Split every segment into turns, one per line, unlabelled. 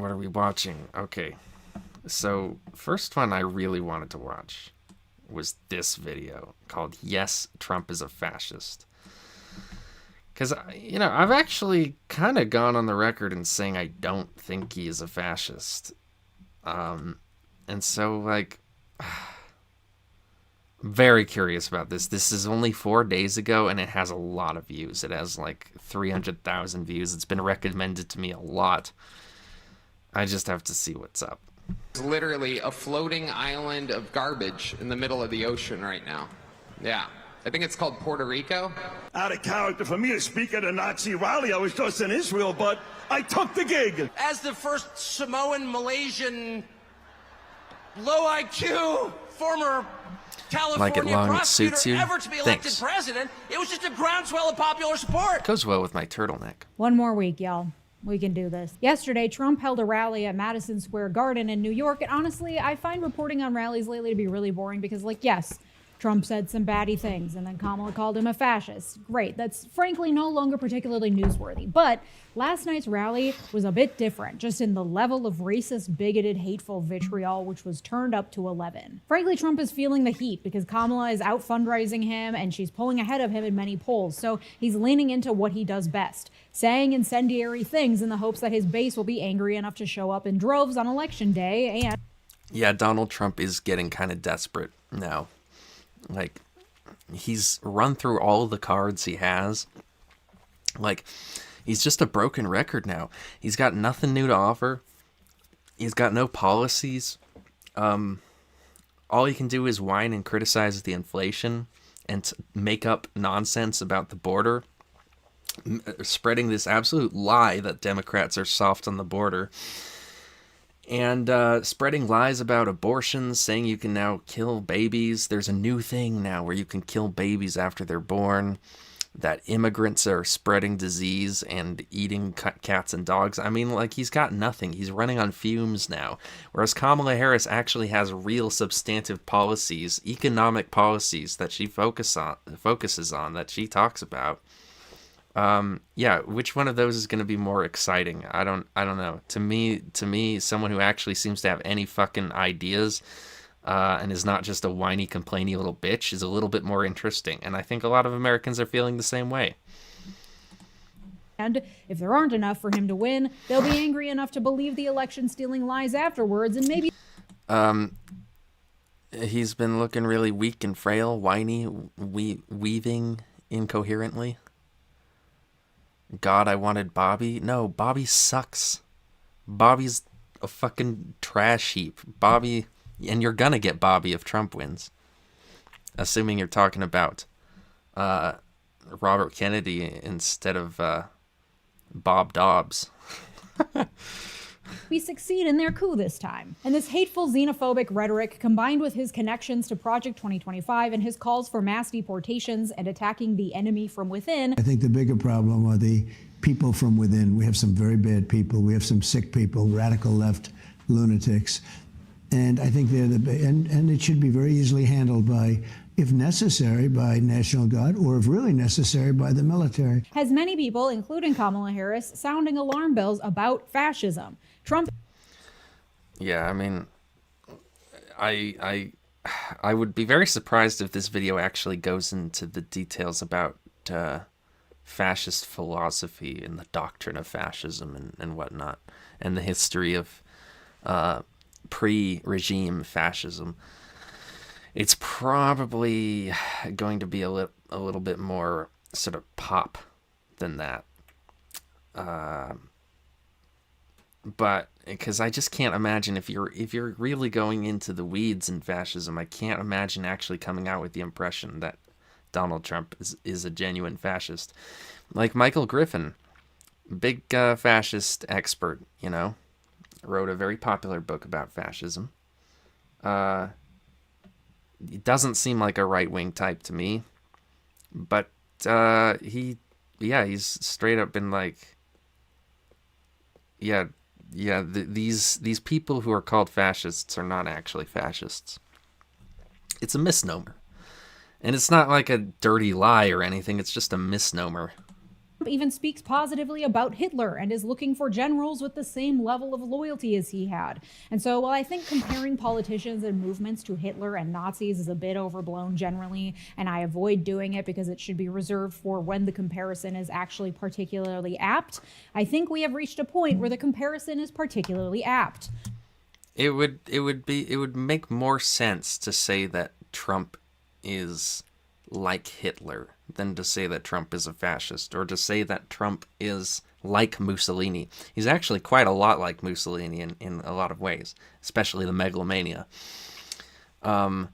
What are we watching? Okay. So, first one I really wanted to watch was this video called Yes, Trump is a Fascist. Because, I've actually kind of gone on the record in saying I don't think he is a fascist. And so, like, very curious about this. This is only 4 days ago, and it has a lot of views. It has, like, 300,000 views. It's been recommended to me a lot. I just have to see what's up.
It's literally a floating island of garbage in the middle of the ocean right now. Yeah. I think it's called Puerto Rico.
Out of character for me to speak at a Nazi rally. I was just in Israel, but I took the gig.
As the first Samoan, Malaysian, low IQ, former California prosecutor ever to be elected president, it was just a groundswell of popular support.
Goes well with my turtleneck.
One more week, y'all. We can do this. Yesterday, Trump held a rally at Madison Square Garden in New York. And honestly, I find reporting on rallies lately to be really boring because, like, yes, Trump said some batty things, and then Kamala called him a fascist. Great. That's frankly no longer particularly newsworthy. But last night's rally was a bit different, just in the level of racist, bigoted, hateful vitriol, which was turned up to 11. Frankly, Trump is feeling the heat because Kamala is out fundraising him, and she's pulling ahead of him in many polls. So he's leaning into what he does best, saying incendiary things in the hopes that his base will be angry enough to show up in droves on Election Day. And
yeah, Donald Trump is getting kind of desperate now. Like, he's run through all the cards he has. Like, he's just a broken record now. He's got nothing new to offer. He's got no policies. All he can do is whine and criticize the inflation and make up nonsense about the border, spreading this absolute lie that Democrats are soft on the border. And spreading lies about abortions, saying you can now kill babies. There's a new thing now where you can kill babies after they're born. That immigrants are spreading disease and eating cats and dogs. I mean, like, he's got nothing. He's running on fumes now. Whereas Kamala Harris actually has real substantive policies, economic policies that she focuses on, that she talks about. Yeah, which one of those is going to be more exciting? I don't know. To me, someone who actually seems to have any fucking ideas, and is not just a whiny, complainy little bitch is a little bit more interesting. And I think a lot of Americans are feeling the same way.
And if there aren't enough for him to win, they'll be angry enough to believe the election stealing lies afterwards, and maybe
he's been looking really weak and frail, whiny, weaving incoherently. God, I wanted Bobby. No, Bobby sucks. Bobby's a fucking trash heap. Bobby, and you're gonna get Bobby if Trump wins. Assuming you're talking about Robert Kennedy instead of Bob Dobbs.
we succeed in their coup this time. And this hateful xenophobic rhetoric, combined with his connections to Project 2025 and his calls for mass deportations and attacking the enemy from within.
I think the bigger problem are the people from within. We have some very bad people. We have some sick people, radical left lunatics. And I think they're and it should be very easily handled by, if necessary, by National Guard, or if really necessary, by the military.
Has many people, including Kamala Harris, sounding alarm bells about fascism. Trump.
Yeah, I mean, I would be very surprised if this video actually goes into the details about fascist philosophy and the doctrine of fascism and whatnot, and the history of pre-regime fascism. It's probably going to be a little bit more sort of pop than that. But because I just can't imagine if you're really going into the weeds in fascism, I can't imagine actually coming out with the impression that Donald Trump is a genuine fascist. Like Michael Griffin, big fascist expert, wrote a very popular book about fascism. It doesn't seem like a right-wing type to me, but he's straight up been like, these people who are called fascists are not actually fascists. It's a misnomer. And it's not like a dirty lie or anything, it's just a misnomer.
even speaks positively about Hitler and is looking for generals with the same level of loyalty as he had. And so while I think comparing politicians and movements to Hitler and Nazis is a bit overblown generally, and I avoid doing it because it should be reserved for when the comparison is actually particularly apt, I think we have reached a point where the comparison is particularly apt.
It would make more sense to say that Trump is like Hitler than to say that Trump is a fascist, or to say that Trump is like Mussolini. He's actually quite a lot like Mussolini in a lot of ways, especially the megalomania. But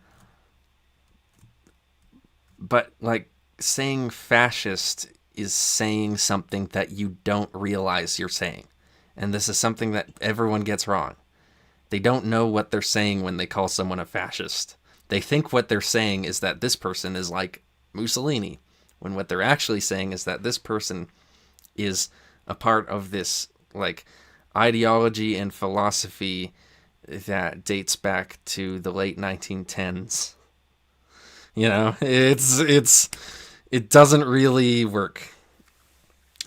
like saying fascist is saying something that you don't realize you're saying. And this is something that everyone gets wrong. They don't know what they're saying when they call someone a fascist. They think what they're saying is that this person is like Mussolini, when what they're actually saying is that this person is a part of this like ideology and philosophy that dates back to the late 1910s. You know, it doesn't really work.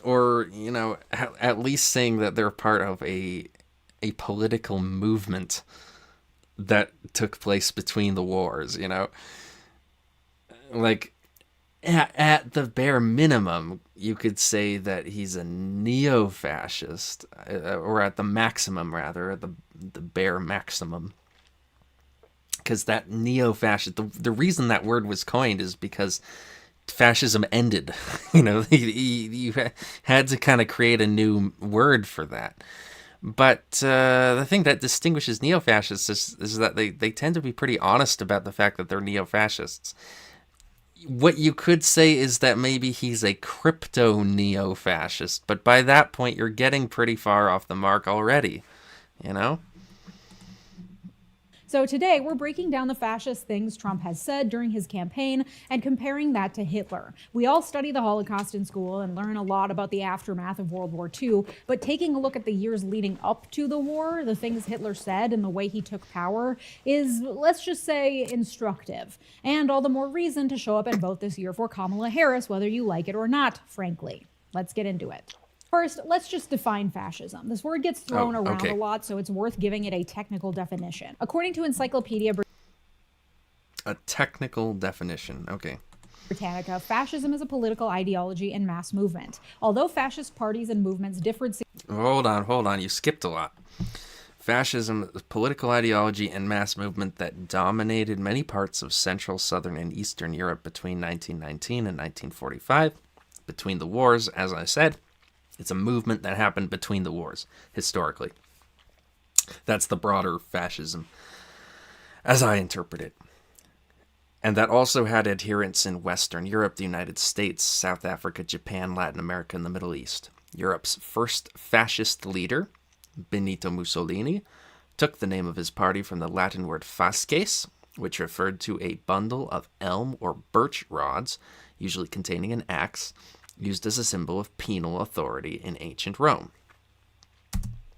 Or, you know, at least saying that they're part of a political movement that took place between the wars, you know? Like, at the bare minimum, you could say that he's a neo-fascist, or at the maximum, rather, at the bare maximum. Because that neo-fascist, the reason that word was coined is because fascism ended. You know, you had to kind of create a new word for that. But the thing that distinguishes neo-fascists is that they tend to be pretty honest about the fact that they're neo-fascists. What you could say is that maybe he's a crypto-neo-fascist, but by that point you're getting pretty far off the mark already, you know?
So today, we're breaking down the fascist things Trump has said during his campaign and comparing that to Hitler. We all study the Holocaust in school and learn a lot about the aftermath of World War II, but taking a look at the years leading up to the war, the things Hitler said and the way he took power is, let's just say, instructive. And all the more reason to show up and vote this year for Kamala Harris, whether you like it or not, frankly. Let's get into it. First, let's just define fascism. This word gets thrown around a lot, so it's worth giving it a technical definition. According to Encyclopedia
A technical definition, okay.
Britannica, fascism is a political ideology and mass movement. Although fascist parties and movements differed...
Hold on, you skipped a lot. Fascism is a political ideology and mass movement that dominated many parts of Central, Southern, and Eastern Europe between 1919 and 1945. Between the wars, as I said, it's a movement that happened between the wars, historically. That's the broader fascism, as I interpret it. And that also had adherents in Western Europe, the United States, South Africa, Japan, Latin America, and the Middle East. Europe's first fascist leader, Benito Mussolini, took the name of his party from the Latin word fasces, which referred to a bundle of elm or birch rods, usually containing an axe, used as a symbol of penal authority in ancient Rome.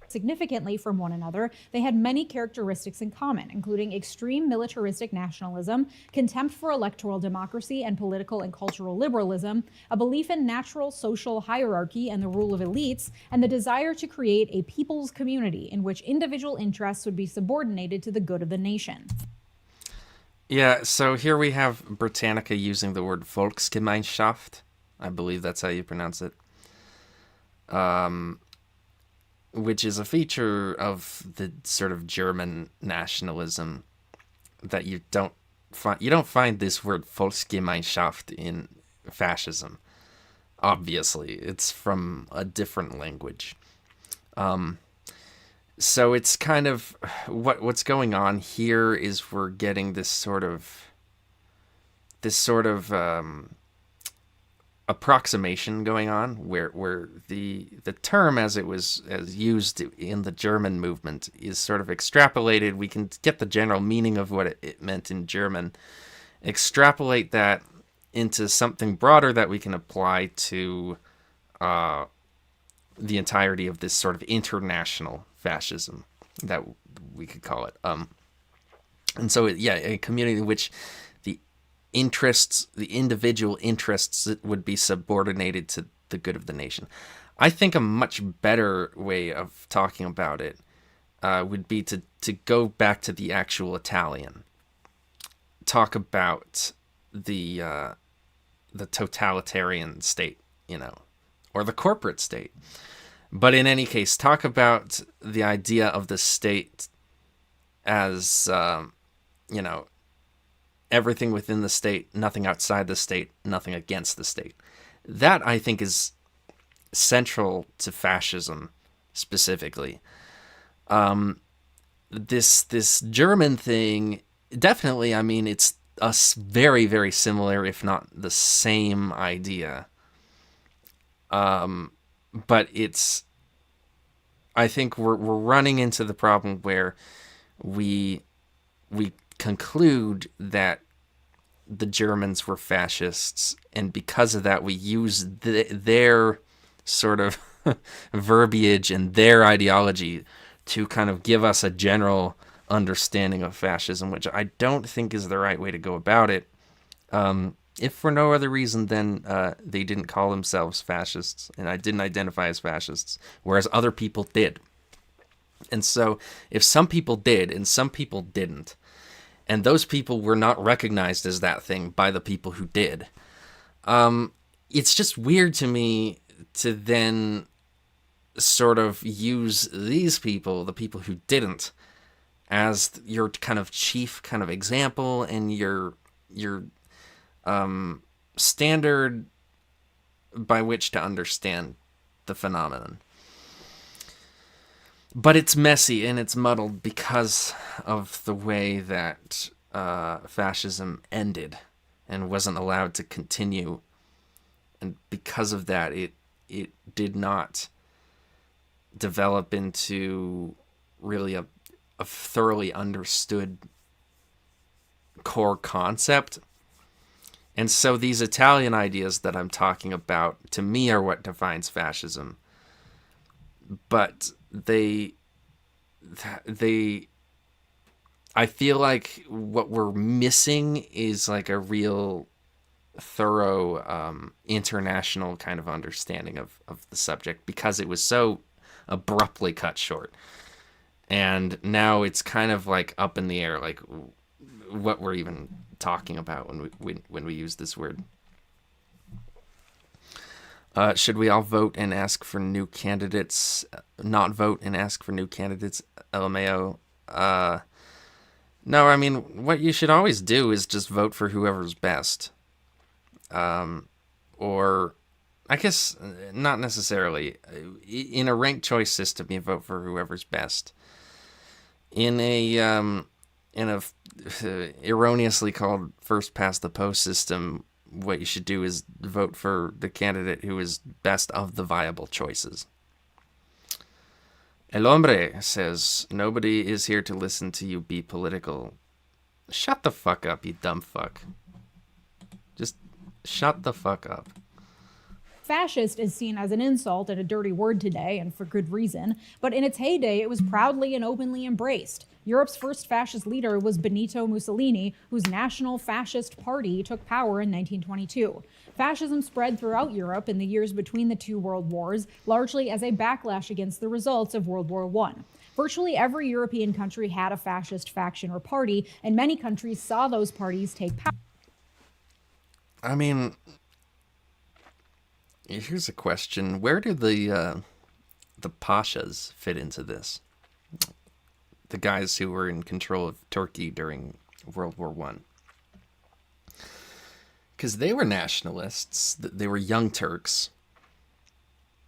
Significantly from one another, they had many characteristics in common, including extreme militaristic nationalism, contempt for electoral democracy and political and cultural liberalism, a belief in natural social hierarchy and the rule of elites, and the desire to create a people's community in which individual interests would be subordinated to the good of the nation.
Yeah, so here we have Britannica using the word Volksgemeinschaft. I believe that's how you pronounce it. Which is a feature of the sort of German nationalism that you don't find this word Volksgemeinschaft in fascism. Obviously, it's from a different language. So it's kind of what's going on here is we're getting this sort of approximation going on where the term as used in the German movement is sort of extrapolated. We can get the general meaning of what it meant in German, extrapolate that into something broader that we can apply to the entirety of this sort of international fascism, that we could call it. And so, a community in which the individual interests would be subordinated to the good of the nation. I think a much better way of talking about it would be to go back to the actual Italian. Talk about the totalitarian state, or the corporate state. But in any case, talk about the idea of the state as, everything within the state, nothing outside the state, nothing against the state. That, I think, is central to fascism specifically. This German thing, definitely, I mean, it's a very, very similar, if not the same idea. But I think we're running into the problem where we conclude that the Germans were fascists, and because of that, we use their sort of verbiage and their ideology to kind of give us a general understanding of fascism, which I don't think is the right way to go about it. If for no other reason than they didn't call themselves fascists, and I didn't identify as fascists, whereas other people did. And so if some people did and some people didn't, and those people were not recognized as that thing by the people who did, it's just weird to me to then sort of use these people, the people who didn't, as your kind of chief kind of example and your standard by which to understand the phenomenon. But it's messy and it's muddled because of the way that fascism ended and wasn't allowed to continue. And because of that, it did not develop into really a thoroughly understood core concept. And so these Italian ideas that I'm talking about, to me, are what defines fascism. But I feel like what we're missing is like a real thorough international kind of understanding of the subject, because it was so abruptly cut short. And now it's kind of like up in the air, like what we're even talking about when we use this word. Should we all vote and ask for new candidates? Not vote and ask for new candidates, LMAO. No, I mean, what you should always do is just vote for whoever's best. Or, I guess, not necessarily. In a ranked choice system, you vote for whoever's best. In a erroneously called first past the post system, what you should do is vote for the candidate who is best of the viable choices. El Hombre says, nobody is here to listen to you be political. Shut the fuck up, you dumb fuck. Just shut the fuck up.
Fascist is seen as an insult and a dirty word today, and for good reason, but in its heyday it was proudly and openly embraced. Europe's first fascist leader was Benito Mussolini, whose National Fascist Party took power in 1922. Fascism spread throughout Europe in the years between the two world wars, largely as a backlash against the results of World War I. Virtually every European country had a fascist faction or party, and many countries saw those parties take power.
I mean, here's a question. Where do the Pashas fit into this? The guys who were in control of Turkey during World War I. Because they were nationalists. They were young Turks.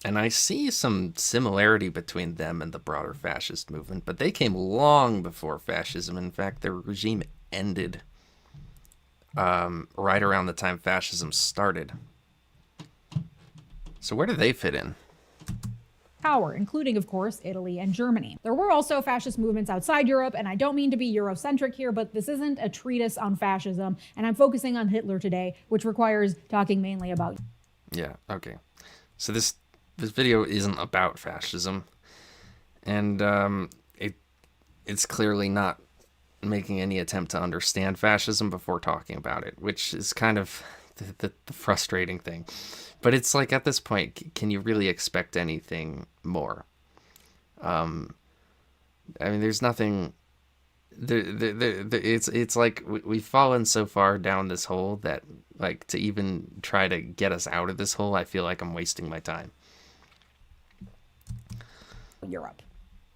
And I see some similarity between them and the broader fascist movement, but they came long before fascism. In fact, their regime ended right around the time fascism started. So where do they fit in?
Power, including, of course, Italy and Germany. There were also fascist movements outside Europe, and I don't mean to be Eurocentric here, but this isn't a treatise on fascism, and I'm focusing on Hitler today, which requires talking mainly about...
Yeah, okay. So this video isn't about fascism, and it's clearly not making any attempt to understand fascism before talking about it, which is kind of the frustrating thing. But it's like, at this point, can you really expect anything more? I mean, there's nothing. It's like we've fallen so far down this hole that, like, to even try to get us out of this hole, I feel like I'm wasting my time.
Europe.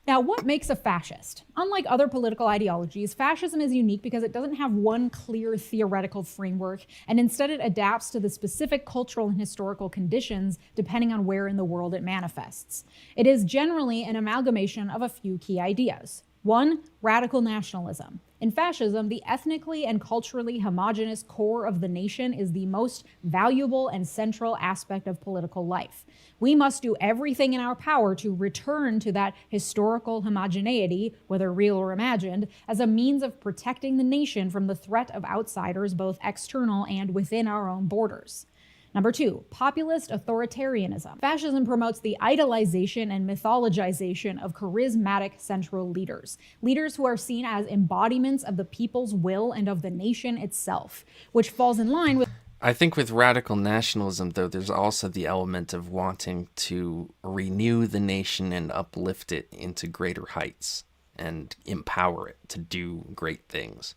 Now, what makes a fascist? Unlike other political ideologies, fascism is unique because it doesn't have one clear theoretical framework, and instead it adapts to the specific cultural and historical conditions depending on where in the world it manifests. It is generally an amalgamation of a few key ideas. 1. Radical nationalism. In fascism, the ethnically and culturally homogenous core of the nation is the most valuable and central aspect of political life. We must do everything in our power to return to that historical homogeneity, whether real or imagined, as a means of protecting the nation from the threat of outsiders, both external and within our own borders. Number 2, populist authoritarianism. Fascism promotes the idolization and mythologization of charismatic central leaders. Leaders who are seen as embodiments of the people's will and of the nation itself, which falls in line with...
I think with radical nationalism, though, there's also the element of wanting to renew the nation and uplift it into greater heights and empower it to do great things.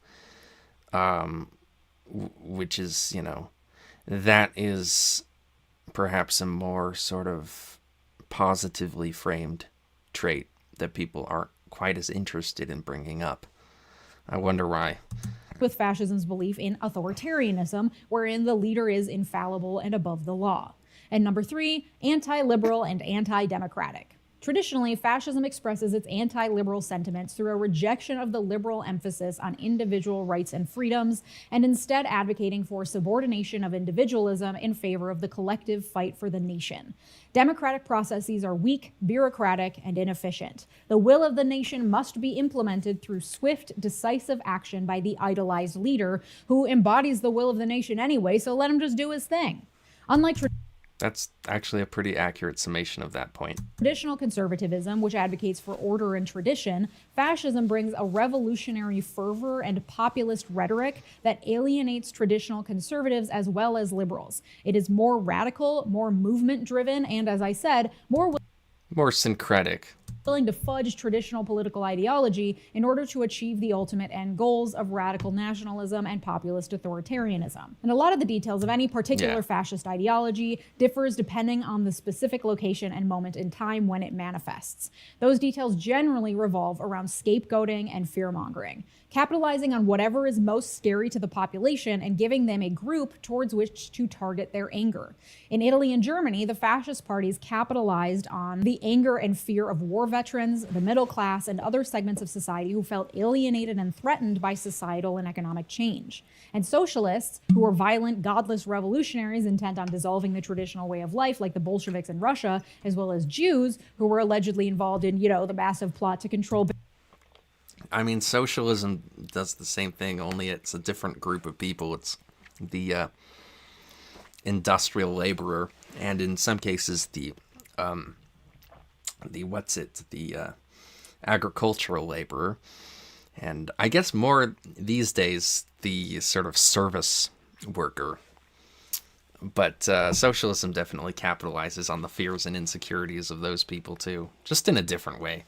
Which is, that is perhaps a more sort of positively framed trait that people aren't quite as interested in bringing up. I wonder why.
With fascism's belief in authoritarianism, wherein the leader is infallible and above the law. And number 3, anti-liberal and anti-democratic. Traditionally, fascism expresses its anti-liberal sentiments through a rejection of the liberal emphasis on individual rights and freedoms, and instead advocating for subordination of individualism in favor of the collective fight for the nation. Democratic processes are weak, bureaucratic, and inefficient. The will of the nation must be implemented through swift, decisive action by the idolized leader, who embodies the will of the nation anyway, so let him just do his thing. Unlike
That's actually a pretty accurate summation of that point.
Traditional conservatism, which advocates for order and tradition, fascism brings a revolutionary fervor and populist rhetoric that alienates traditional conservatives as well as liberals. It is more radical, more movement-driven, and, as I said, more
syncretic.
Willing to fudge traditional political ideology in order to achieve the ultimate end goals of radical nationalism and populist authoritarianism. And a lot of the details of any particular fascist ideology differs depending on the specific location and moment in time when it manifests. Those details generally revolve around scapegoating and fear-mongering, capitalizing on whatever is most scary to the population and giving them a group towards which to target their anger. In Italy and Germany, the fascist parties capitalized on the anger and fear of war veterans, the middle class, and other segments of society who felt alienated and threatened by societal and economic change. And socialists, who were violent, godless revolutionaries intent on dissolving the traditional way of life, like the Bolsheviks in Russia, as well as Jews, who were allegedly involved in, the massive plot to control...
I mean, socialism does the same thing, only it's a different group of people. It's the industrial laborer, and in some cases the agricultural laborer, and I guess more these days the sort of service worker. But socialism definitely capitalizes on the fears and insecurities of those people too, just in a different way.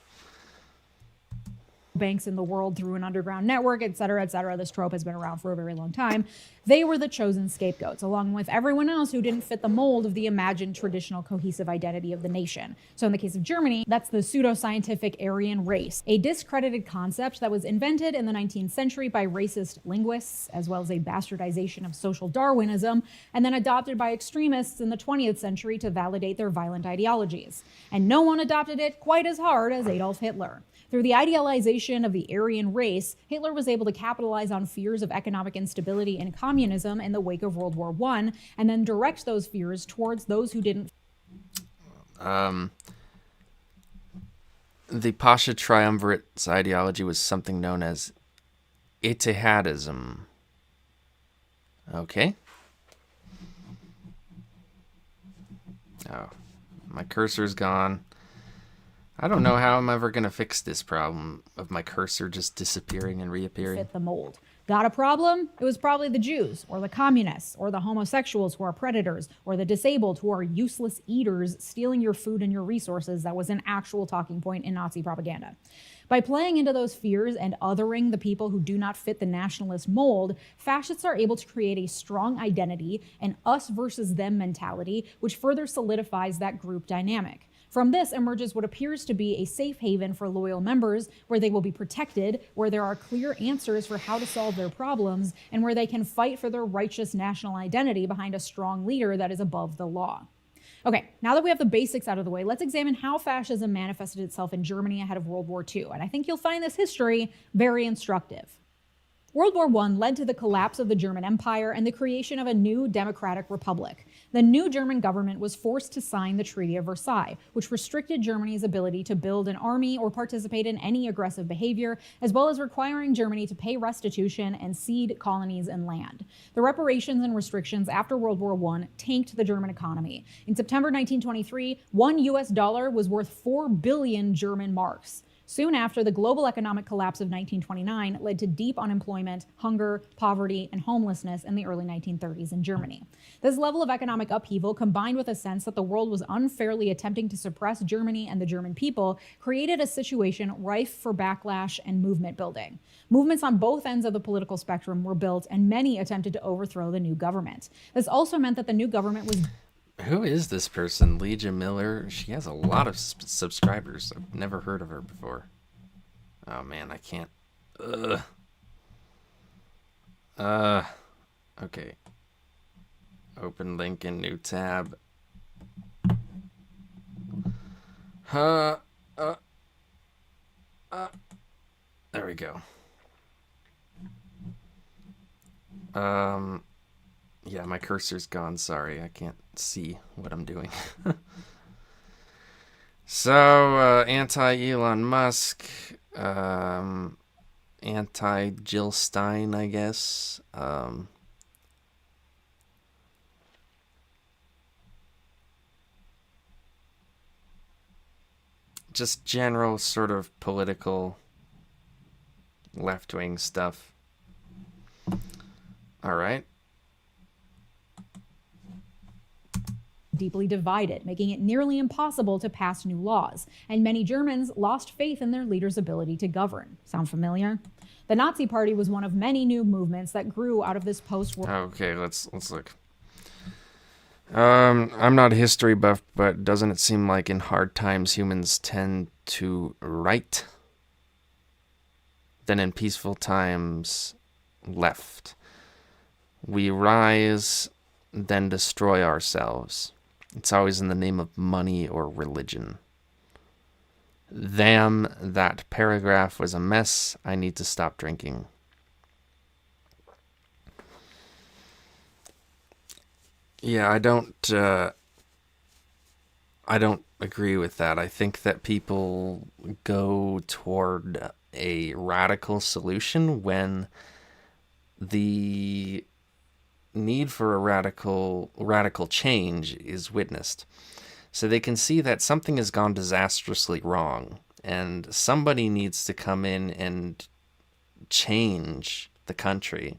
Banks in the world through an underground network, et cetera, et cetera. This trope has been around for a very long time. They were the chosen scapegoats, along with everyone else who didn't fit the mold of the imagined traditional cohesive identity of the nation. So in the case of Germany, that's the pseudoscientific Aryan race, a discredited concept that was invented in the 19th century by racist linguists, as well as a bastardization of social Darwinism, and then adopted by extremists in the 20th century to validate their violent ideologies. And no one adopted it quite as hard as Adolf Hitler. Through the idealization of the Aryan race, Hitler was able to capitalize on fears of economic instability and communism in the wake of World War I, and then direct those fears towards those who didn't.
The Pasha Triumvirate's ideology was something known as Ittihadism. Okay. Oh, my cursor's gone. I don't know how I'm ever going to fix this problem of my cursor just disappearing and reappearing.
Fit the mold. Got a problem? It was probably the Jews, or the communists, or the homosexuals who are predators, or the disabled who are useless eaters stealing your food and your resources. That was an actual talking point in Nazi propaganda. By playing into those fears and othering the people who do not fit the nationalist mold, fascists are able to create a strong identity, an us versus them mentality, which further solidifies that group dynamic. From this emerges what appears to be a safe haven for loyal members, where they will be protected, where there are clear answers for how to solve their problems, and where they can fight for their righteous national identity behind a strong leader that is above the law. Okay, now that we have the basics out of the way, let's examine how fascism manifested itself in Germany ahead of World War II. And I think you'll find this history very instructive. World War I led to the collapse of the German Empire and the creation of a new democratic republic. The new German government was forced to sign the Treaty of Versailles, which restricted Germany's ability to build an army or participate in any aggressive behavior, as well as requiring Germany to pay restitution and cede colonies and land. The reparations and restrictions after World War I tanked the German economy. In September 1923, $1 was worth 4 billion German marks. Soon after, the global economic collapse of 1929 led to deep unemployment, hunger, poverty, and homelessness in the early 1930s in Germany. This level of economic upheaval, combined with a sense that the world was unfairly attempting to suppress Germany and the German people, created a situation rife for backlash and movement building. Movements on both ends of the political spectrum were built, and many attempted to overthrow the new government. This also meant that the new government was...
Who is this person? Leeja Miller? She has a lot of subscribers. I've never heard of her before. Oh man, I can't. Okay. Open link in new tab. There we go. Yeah, my cursor's gone. Sorry, I can't see what I'm doing. So, anti-Elon Musk, anti-Jill Stein, I guess. Just general sort of political left-wing stuff. All right.
Deeply divided, making it nearly impossible to pass new laws, and many Germans lost faith in their leaders' ability to govern. Sound familiar? The Nazi Party was one of many new movements that grew out of this post-war...
Okay, let's look. I'm not a history buff, but doesn't it seem like in hard times humans tend to right? Then in peaceful times, left. We rise, then destroy ourselves. It's always in the name of money or religion. Damn, that paragraph was a mess. I need to stop drinking. Yeah, I don't agree with that. I think that people go toward a radical solution when the need for a radical change is witnessed. So they can see that something has gone disastrously wrong, and somebody needs to come in and change the country.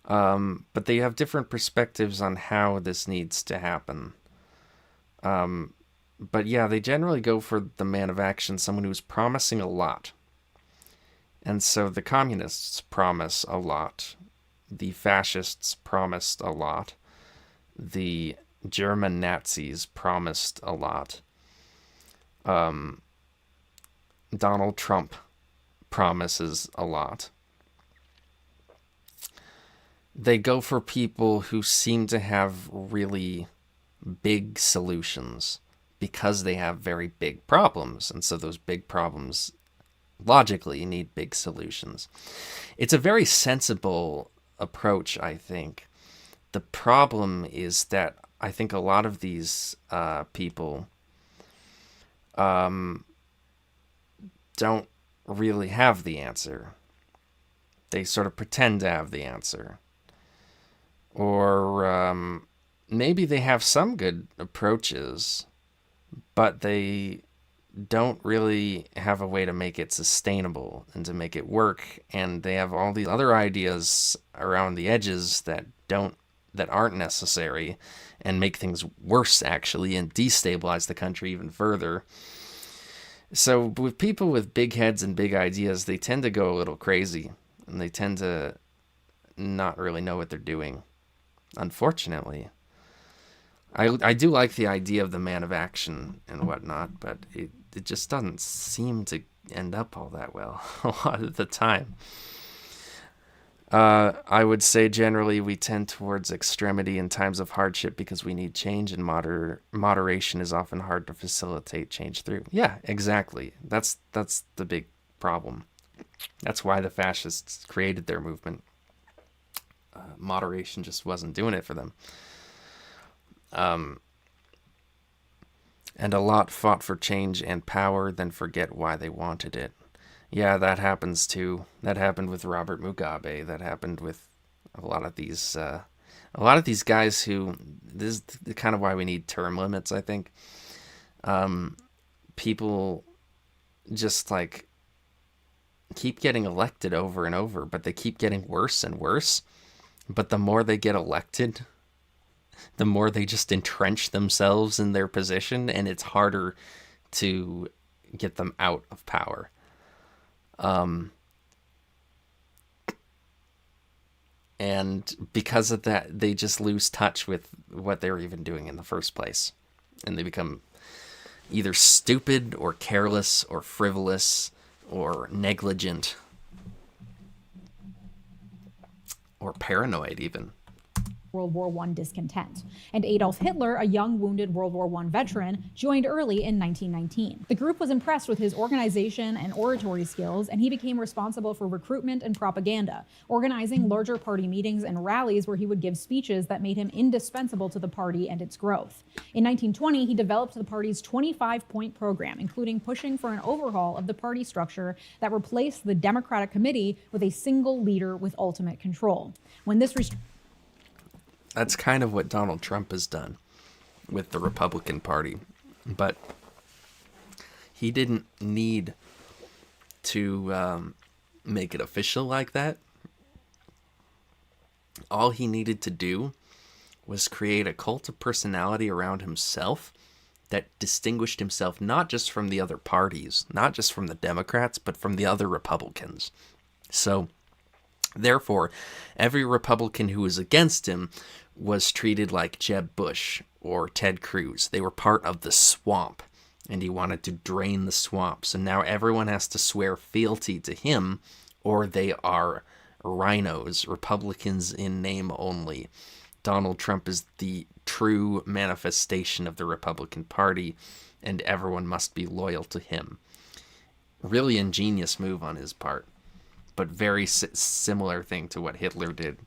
But they have different perspectives on how this needs to happen. But yeah, they generally go for the man of action, someone who's promising a lot. And so the communists promise a lot. The fascists promised a lot. The German Nazis promised a lot. Donald Trump promises a lot. They go for people who seem to have really big solutions because they have very big problems. And so those big problems logically need big solutions. It's a very sensible approach, I think. The problem is that I think a lot of these people don't really have the answer. They sort of pretend to have the answer. Or maybe they have some good approaches, but they don't really have a way to make it sustainable and to make it work, and they have all these other ideas around the edges that aren't necessary and make things worse, actually, and destabilize the country even further. So with people with big heads and big ideas, they tend to go a little crazy, and they tend to not really know what they're doing, unfortunately. I do like the idea of the man of action and whatnot, but it just doesn't seem to end up all that well a lot of the time. I would say generally we tend towards extremity in times of hardship because we need change, and moderation is often hard to facilitate change through. Yeah, exactly. That's the big problem. That's why the fascists created their movement. Moderation just wasn't doing it for them. And a lot fought for change and power, then forget why they wanted it. Yeah, that happens too. That happened with Robert Mugabe. That happened with a lot of these guys who, this is kind of why we need term limits, I think. People just like keep getting elected over and over, but they keep getting worse and worse. But the more they get elected, the more they just entrench themselves in their position, and it's harder to get them out of power. And because of that, they just lose touch with what they were even doing in the first place. And they become either stupid or careless or frivolous or negligent or paranoid even.
World War I discontent. And Adolf Hitler, a young wounded World War I veteran, joined early in 1919. The group was impressed with his organization and oratory skills, and he became responsible for recruitment and propaganda, organizing larger party meetings and rallies where he would give speeches that made him indispensable to the party and its growth. In 1920, he developed the party's 25-point program, including pushing for an overhaul of the party structure that replaced the Democratic Committee with a single leader with ultimate control. When this
That's kind of what Donald Trump has done with the Republican Party. But he didn't need to make it official like that. All he needed to do was create a cult of personality around himself that distinguished himself not just from the other parties, not just from the Democrats, but from the other Republicans. So, therefore, every Republican who was against him was treated like Jeb Bush or Ted Cruz. They were part of the swamp, and he wanted to drain the swamp. So now everyone has to swear fealty to him, or they are rhinos, Republicans in name only. Donald Trump is the true manifestation of the Republican Party, and everyone must be loyal to him. Really ingenious move on his part, but very similar thing to what Hitler did.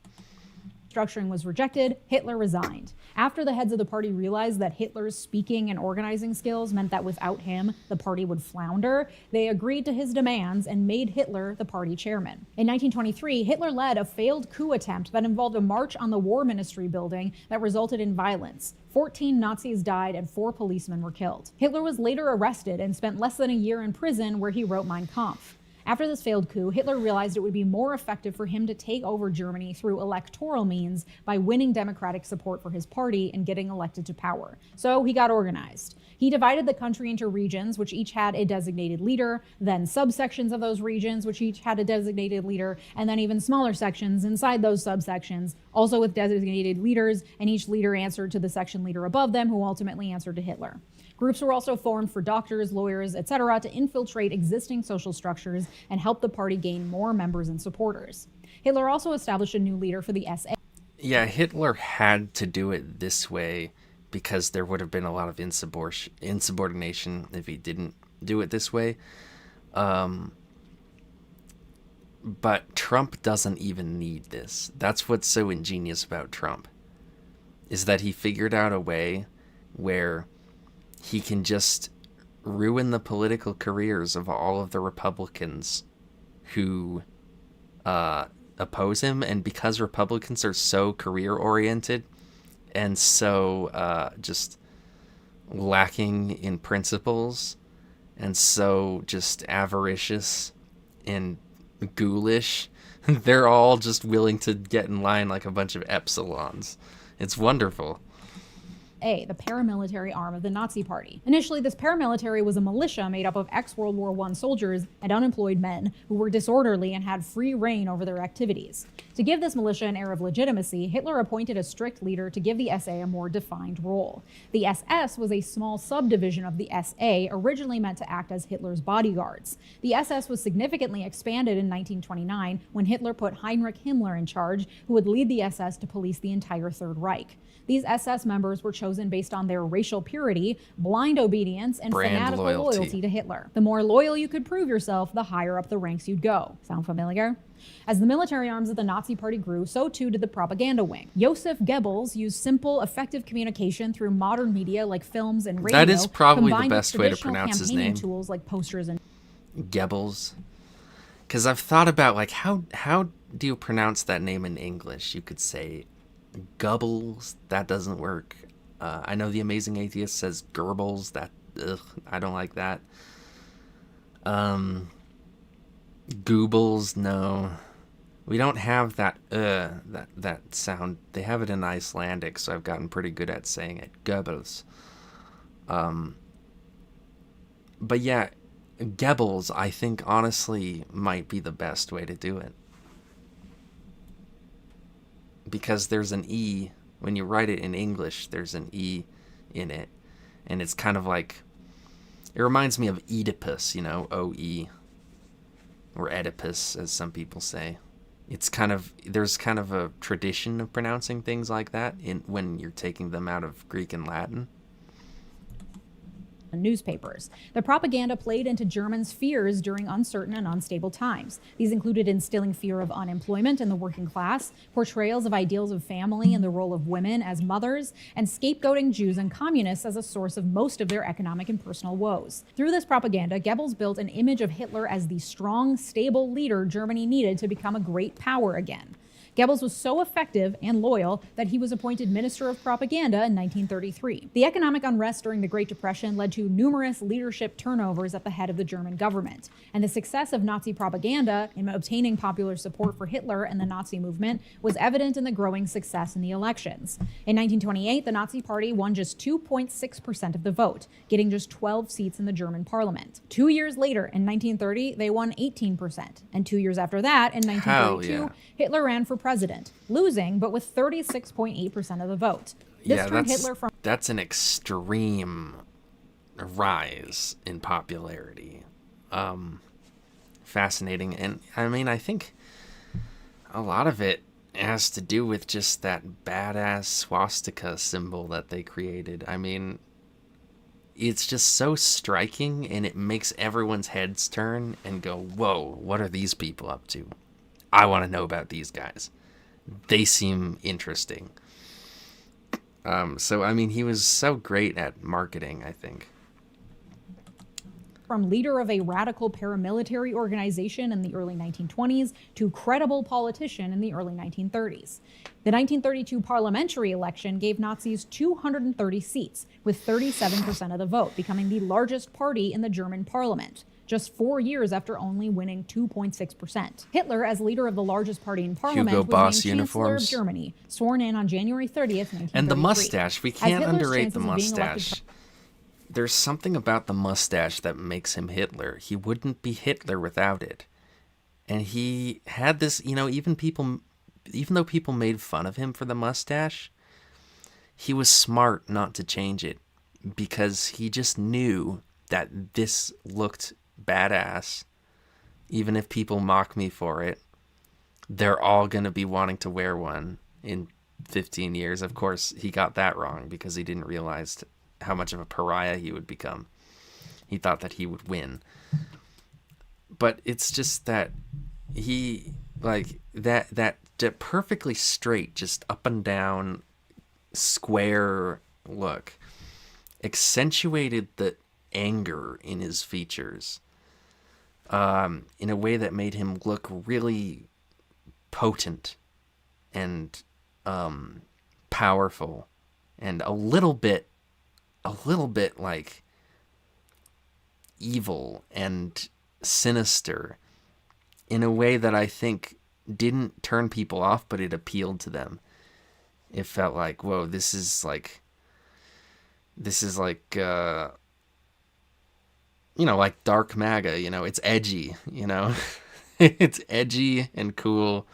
Structuring was rejected, Hitler resigned. After the heads of the party realized that Hitler's speaking and organizing skills meant that without him, the party would flounder, they agreed to his demands and made Hitler the party chairman. In 1923, Hitler led a failed coup attempt that involved a march on the War Ministry building that resulted in violence. 14 Nazis died and 4 policemen were killed. Hitler was later arrested and spent less than a year in prison where he wrote Mein Kampf. After this failed coup, Hitler realized it would be more effective for him to take over Germany through electoral means by winning democratic support for his party and getting elected to power. So he got organized. He divided the country into regions, which each had a designated leader, then subsections of those regions, which each had a designated leader, and then even smaller sections inside those subsections, also with designated leaders, and each leader answered to the section leader above them, who ultimately answered to Hitler. Groups were also formed for doctors, lawyers, etc. to infiltrate existing social structures and help the party gain more members and supporters. Hitler also established a new leader for the SA.
Yeah, Hitler had to do it this way because there would have been a lot of insubordination if he didn't do it this way. But Trump doesn't even need this. That's what's so ingenious about Trump, is that he figured out a way where he can just ruin the political careers of all of the Republicans who oppose him. And because Republicans are so career-oriented and so just lacking in principles and so just avaricious and ghoulish. They're all just willing to get in line like a bunch of epsilons. It's wonderful.
The paramilitary arm of the Nazi Party. Initially, this paramilitary was a militia made up of ex-World War I soldiers and unemployed men who were disorderly and had free reign over their activities. To give this militia an air of legitimacy, Hitler appointed a strict leader to give the SA a more defined role. The SS was a small subdivision of the SA, originally meant to act as Hitler's bodyguards. The SS was significantly expanded in 1929 when Hitler put Heinrich Himmler in charge, who would lead the SS to police the entire Third Reich. These SS members were chosen based on their racial purity, blind obedience, and fanatical loyalty to Hitler. The more loyal you could prove yourself, the higher up the ranks you'd go. Sound familiar? As the military arms of the Nazi Party grew, so too did the propaganda wing. Joseph Goebbels used simple, effective communication through modern media like films and radio.
That is probably the
combined with
best way to
traditional
pronounce his
campaigning
name.
tools like posters and
Goebbels. Because I've thought about, like, how do you pronounce that name in English? You could say Goebbels. That doesn't work. I know The Amazing Atheist says Goebbels. That, I don't like that. Goebbels, no. We don't have that that sound. They have it in Icelandic, so I've gotten pretty good at saying it. Goebbels. But yeah, Goebbels, I think, honestly, might be the best way to do it. Because there's an E. When you write it in English, there's an E in it. And it's kind of like... It reminds me of Oedipus, you know, O-E. Or Oedipus, as some people say. It's kind of... There's kind of a tradition of pronouncing things like that when you're taking them out of Greek and Latin.
Newspapers. The propaganda played into Germans' fears during uncertain and unstable times. These included instilling fear of unemployment in the working class, portrayals of ideals of family and the role of women as mothers, and scapegoating Jews and communists as a source of most of their economic and personal woes. Through this propaganda, Goebbels built an image of Hitler as the strong, stable leader Germany needed to become a great power again. Goebbels was so effective and loyal that he was appointed Minister of Propaganda in 1933. The economic unrest during the Great Depression led to numerous leadership turnovers at the head of the German government, and the success of Nazi propaganda in obtaining popular support for Hitler and the Nazi movement was evident in the growing success in the elections. In 1928, the Nazi Party won just 2.6% of the vote, getting just 12 seats in the German parliament. 2 years later, in 1930, they won 18%, and 2 years after that, in 1932, Hitler ran for president, losing, but with 36.8% of the vote. This turned Hitler from...
That's an extreme rise in popularity. Fascinating. And, I mean, I think a lot of it has to do with just that badass swastika symbol that they created. I mean, it's just so striking, and it makes everyone's heads turn and go, whoa, what are these people up to? I want to know about these guys. They seem interesting. So, I mean, he was so great at marketing, I think.
From leader of a radical paramilitary organization in the early 1920s to credible politician in the early 1930s. The 1932 parliamentary election gave Nazis 230 seats, with 37% of the vote, becoming the largest party in the German parliament, just 4 years after only winning 2.6%. Hitler, as leader of the largest party in parliament,
Hugo
was
Boss
named
uniforms.
Chancellor of Germany, sworn in on January 30th, 1933.
And the mustache. We can't underrate the
chances of being
mustache. There's something about the mustache that makes him Hitler. He wouldn't be Hitler without it. And he had this, you know, even though people made fun of him for the mustache, he was smart not to change it, because he just knew that this looked badass. Even if people mock me for it, they're all going to be wanting to wear one in 15 years. Of course, he got that wrong because he didn't realize how much of a pariah he would become. He thought that he would win. But it's just that he, like, that perfectly straight, just up and down, square look accentuated the anger in his features in a way that made him look really potent and powerful, and a little bit like evil and sinister in a way that I think didn't turn people off, but it appealed to them. It felt like, whoa, this is like, like dark MAGA, it's edgy, it's edgy and cool,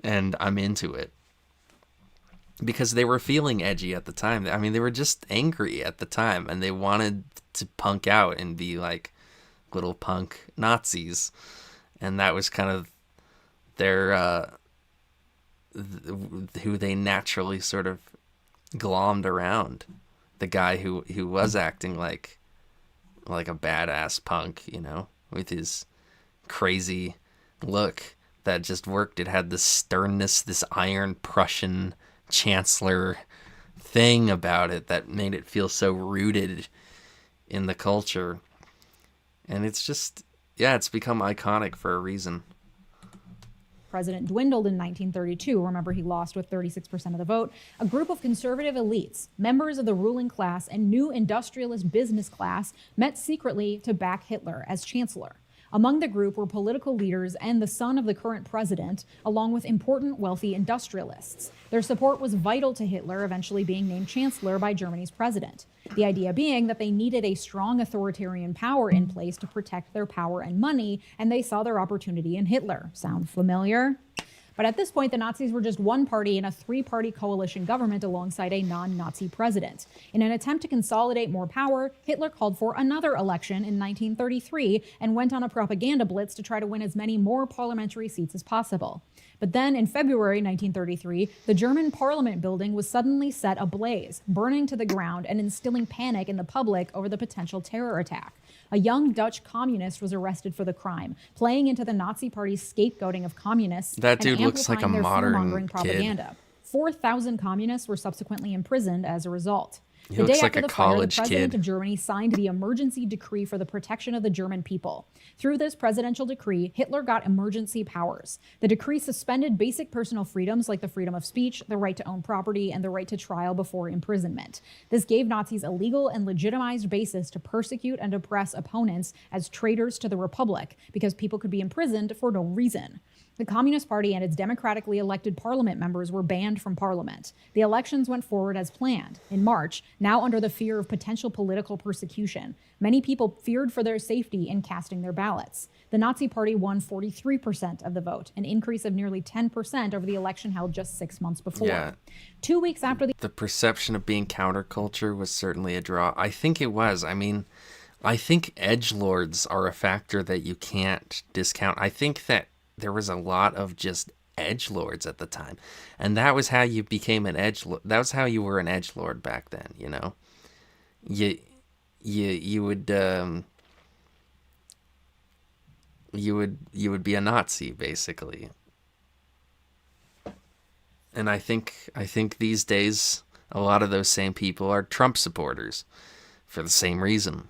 and I'm into it. Because they were feeling edgy at the time. I mean, they were just angry at the time, and they wanted to punk out and be like little punk Nazis. And that was kind of their, who they naturally sort of glommed around. The guy who was acting like a badass punk, with his crazy look that just worked. It had this sternness, this iron Prussian chancellor thing about it that made it feel so rooted in the culture. And it's just, it's become iconic for a reason.
President dwindled in 1932. Remember, he lost with 36% of the vote. A group of conservative elites, members of the ruling class and new industrialist business class, met secretly to back Hitler as chancellor. Among the group were political leaders and the son of the current president, along with important wealthy industrialists. Their support was vital to Hitler eventually being named chancellor by Germany's president. The idea being that they needed a strong authoritarian power in place to protect their power and money, and they saw their opportunity in Hitler. Sound familiar? But at this point, the Nazis were just one party in a three-party coalition government alongside a non-Nazi president. In an attempt to consolidate more power, Hitler called for another election in 1933 and went on a propaganda blitz to try to win as many more parliamentary seats as possible. But then in February 1933, the German parliament building was suddenly set ablaze, burning to the ground and instilling panic in the public over the potential terror attack. A young Dutch communist was arrested for the crime, playing into the Nazi Party's scapegoating of communists.
That dude looks like a modern
propaganda. 4,000 communists were subsequently imprisoned as a result.
He
the
looks
day
like
after
a
the fire, the
college
president
kid.
of Germany signed the emergency decree for the protection of the German people. Through this presidential decree, Hitler got emergency powers. The decree suspended basic personal freedoms like the freedom of speech, the right to own property, and the right to trial before imprisonment. This gave Nazis a legal and legitimized basis to persecute and oppress opponents as traitors to the Republic, because people could be imprisoned for no reason. The Communist Party and its democratically elected parliament members were banned from parliament. The elections went forward as planned. In March, now under the fear of potential political persecution, many people feared for their safety in casting their ballots. The Nazi Party won 43% of the vote, an increase of nearly 10% over the election held just 6 months before.
Yeah.
2 weeks after
the perception of being counterculture was certainly a draw. I think it was. I mean, I think edgelords are a factor that you can't discount. I think that there was a lot of just edgelords at the time, and that was how you became an edgelord. That was how you were an edgelord back then. You would be a Nazi basically. And I think these days a lot of those same people are Trump supporters for the same reason.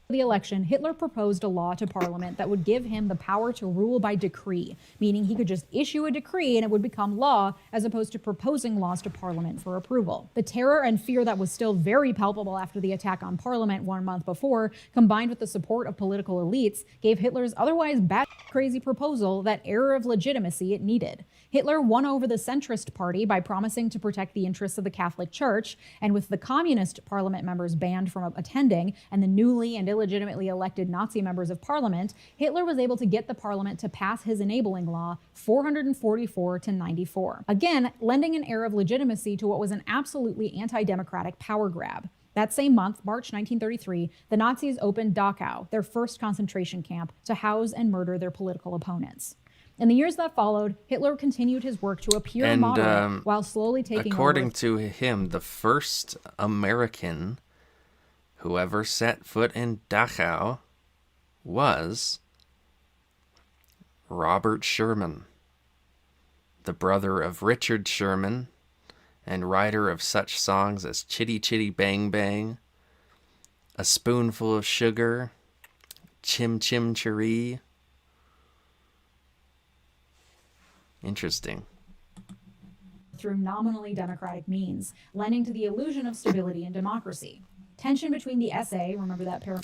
The election, Hitler proposed a law to parliament that would give him the power to rule by decree, meaning he could just issue a decree and it would become law, as opposed to proposing laws to parliament for approval. The terror and fear that was still very palpable after the attack on parliament 1 month before, combined with the support of political elites, gave Hitler's otherwise bat-crazy proposal that air of legitimacy it needed. Hitler won over the centrist party by promising to protect the interests of the Catholic Church, and with the communist parliament members banned from attending and the newly and illegitimately elected Nazi members of parliament, Hitler was able to get the parliament to pass his enabling law 444 to 94. Again, lending an air of legitimacy to what was an absolutely anti-democratic power grab. That same month, March 1933, the Nazis opened Dachau, their first concentration camp, to house and murder their political opponents. In the years that followed, Hitler continued his work to appear moderate while slowly taking
according to him, the first American who ever set foot in Dachau was Robert Sherman, the brother of Richard Sherman and writer of such songs as Chitty Chitty Bang Bang, A Spoonful of Sugar, Chim Chim Cheree. Interesting.
through nominally democratic means, lending to the illusion of stability and democracy. Tension between the SA, remember that pair?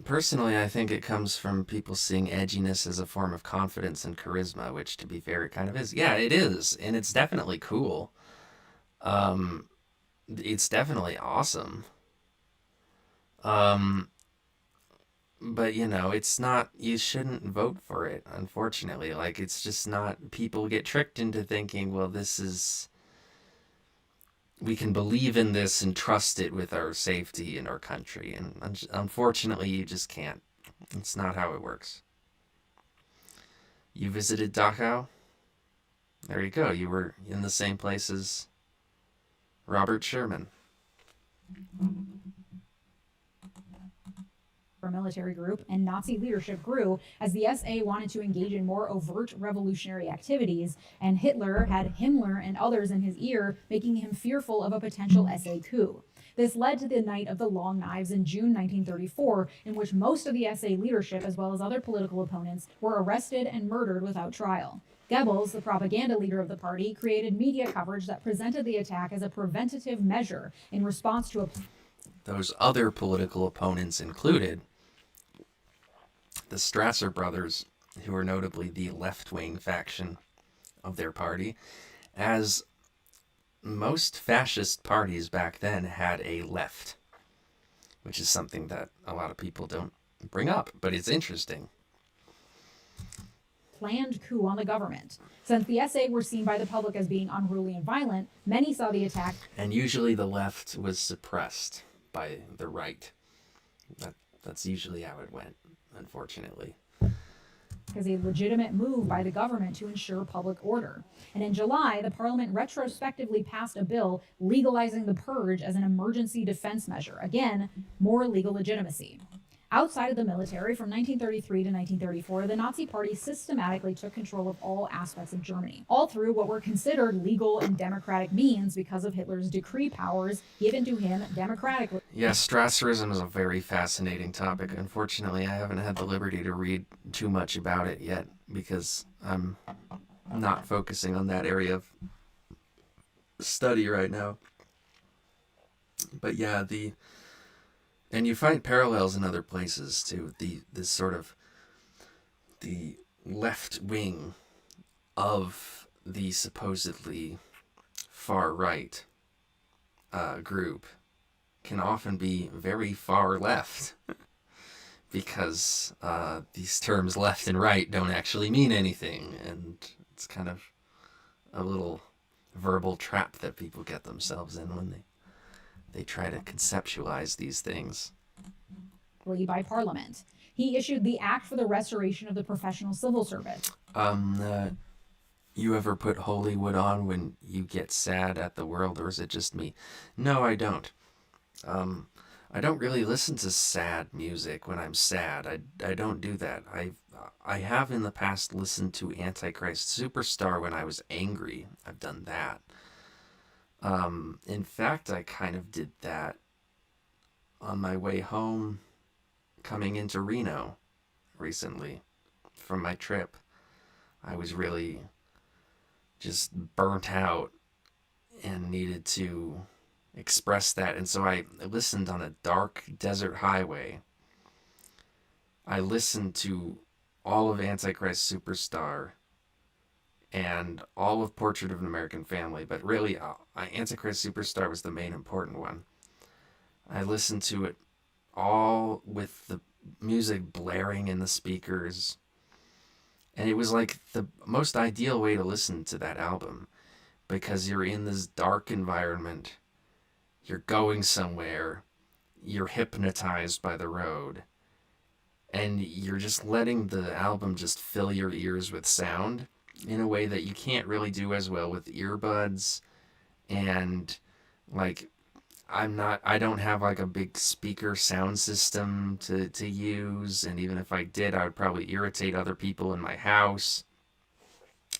Personally, I think it comes from people seeing edginess as a form of confidence and charisma, which, to be fair, it kind of is. Yeah, it is, and it's definitely cool. It's definitely awesome. But, you know, it's not, you shouldn't vote for it, unfortunately. Like, it's just not, people get tricked into thinking, well, we can believe in this and trust it with our safety in our country. And unfortunately, you just can't. It's not how it works. You visited Dachau? There you go. You were in the same place as Robert Sherman.
Military group and Nazi leadership grew as the SA wanted to engage in more overt revolutionary activities, and Hitler had Himmler and others in his ear, making him fearful of a potential SA coup. This led to the Night of the Long Knives in June 1934, in which most of the SA leadership, as well as other political opponents, were arrested and murdered without trial. Goebbels, the propaganda leader of the party, created media coverage that presented the attack as a preventative measure in response to a...
Those other political opponents included the Strasser brothers, who were notably the left-wing faction of their party, as most fascist parties back then had a left, which is something that a lot of people don't bring up, but it's interesting.
Planned coup on the government. Since the SA were seen by the public as being unruly and violent, many saw the attack...
And usually the left was suppressed by the right. That's usually how it went, unfortunately.
As a legitimate move by the government to ensure public order. And in July, the parliament retrospectively passed a bill legalizing the purge as an emergency defense measure. Again, more legal legitimacy. Outside of the military, from 1933 to 1934, the Nazi Party systematically took control of all aspects of Germany, all through what were considered legal and democratic means because of Hitler's decree powers given to him democratically.
Yeah, Strasserism is a very fascinating topic. Unfortunately, I haven't had the liberty to read too much about it yet because I'm not focusing on that area of study right now. But yeah, and you find parallels in other places too. This sort of the left wing of the supposedly far right group can often be very far left because these terms left and right don't actually mean anything, and it's kind of a little verbal trap that people get themselves in when they try to conceptualize these things.
By Parliament. He issued the Act for the Restoration of the Professional Civil Service.
You ever put Hollywood on when you get sad at the world, or is it just me? No, I don't. I don't really listen to sad music when I'm sad. I don't do that. I have in the past listened to Antichrist Superstar when I was angry. I've done that. In fact, I kind of did that on my way home coming into Reno recently from my trip. I was really just burnt out and needed to express that. And so I listened on a dark desert highway. I listened to all of Antichrist Superstar and all of Portrait of an American Family, but really Antichrist Superstar was the main important one. I listened to it all with the music blaring in the speakers, and it was like the most ideal way to listen to that album, because you're in this dark environment, you're going somewhere, you're hypnotized by the road, and you're just letting the album just fill your ears with sound in a way that you can't really do as well with earbuds. And like, I don't have like a big speaker sound system to use, and even if I did, I would probably irritate other people in my house.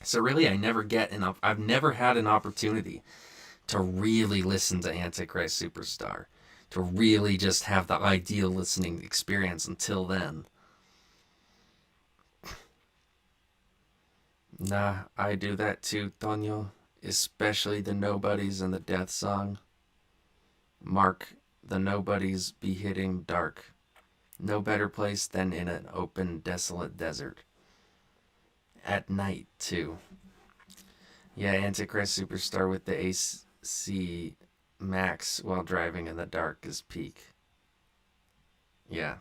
So really, I've never had an opportunity to really listen to Antichrist Superstar, to really just have the ideal listening experience until then. Nah, I do that too, Tonyo. especially the nobodies in the death song. Mark, the nobodies be hitting dark. No better place than in an open, desolate desert. At night, too. Yeah, Antichrist Superstar with the AC max while driving in the dark is peak. Yeah.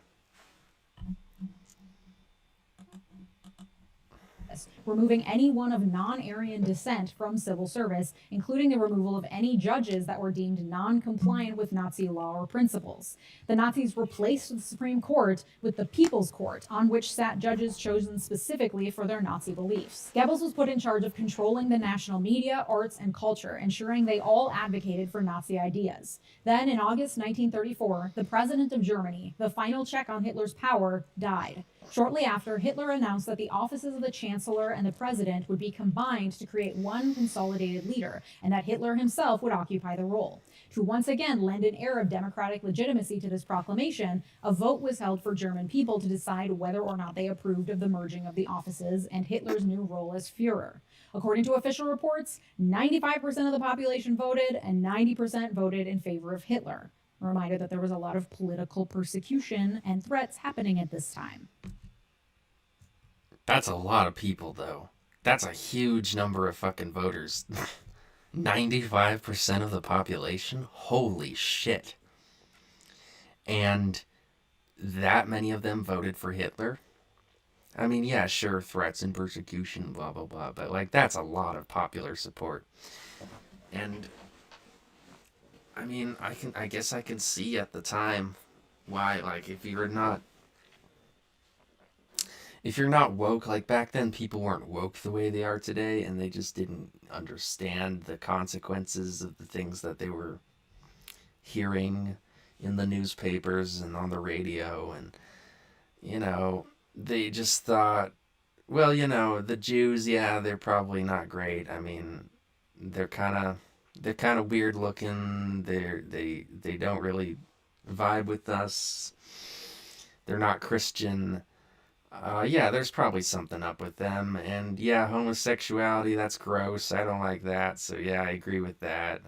Removing anyone of non-Aryan descent from civil service, including the removal of any judges that were deemed non-compliant with Nazi law or principles. The Nazis replaced the Supreme Court with the People's Court, on which sat judges chosen specifically for their Nazi beliefs. Goebbels was put in charge of controlling the national media, arts, and culture, ensuring they all advocated for Nazi ideas. Then, in August 1934, the president of Germany, the final check on Hitler's power, died. Shortly after, Hitler announced that the offices of the Chancellor and the President would be combined to create one consolidated leader, and that Hitler himself would occupy the role. To once again lend an air of democratic legitimacy to this proclamation, a vote was held for German people to decide whether or not they approved of the merging of the offices and Hitler's new role as Führer. According to official reports, 95% of the population voted, and 90% voted in favor of Hitler. A reminder that there was a lot of political persecution and threats happening at this time.
That's a lot of people, though. That's a huge number of fucking voters. 95% of the population? Holy shit. And that many of them voted for Hitler? I mean, yeah, sure, threats and persecution, blah, blah, blah, but, like, that's a lot of popular support. And, I mean, I guess I can see at the time why, like, if you're not woke, like back then people weren't woke the way they are today, and they just didn't understand the consequences of the things that they were hearing in the newspapers and on the radio, and they just thought, well, the Jews, yeah, they're probably not great. I mean, they're kind of weird looking. They don't really vibe with us. They're not Christian. Yeah, there's probably something up with them. And yeah, homosexuality, that's gross. I don't like that. So yeah, I agree with that.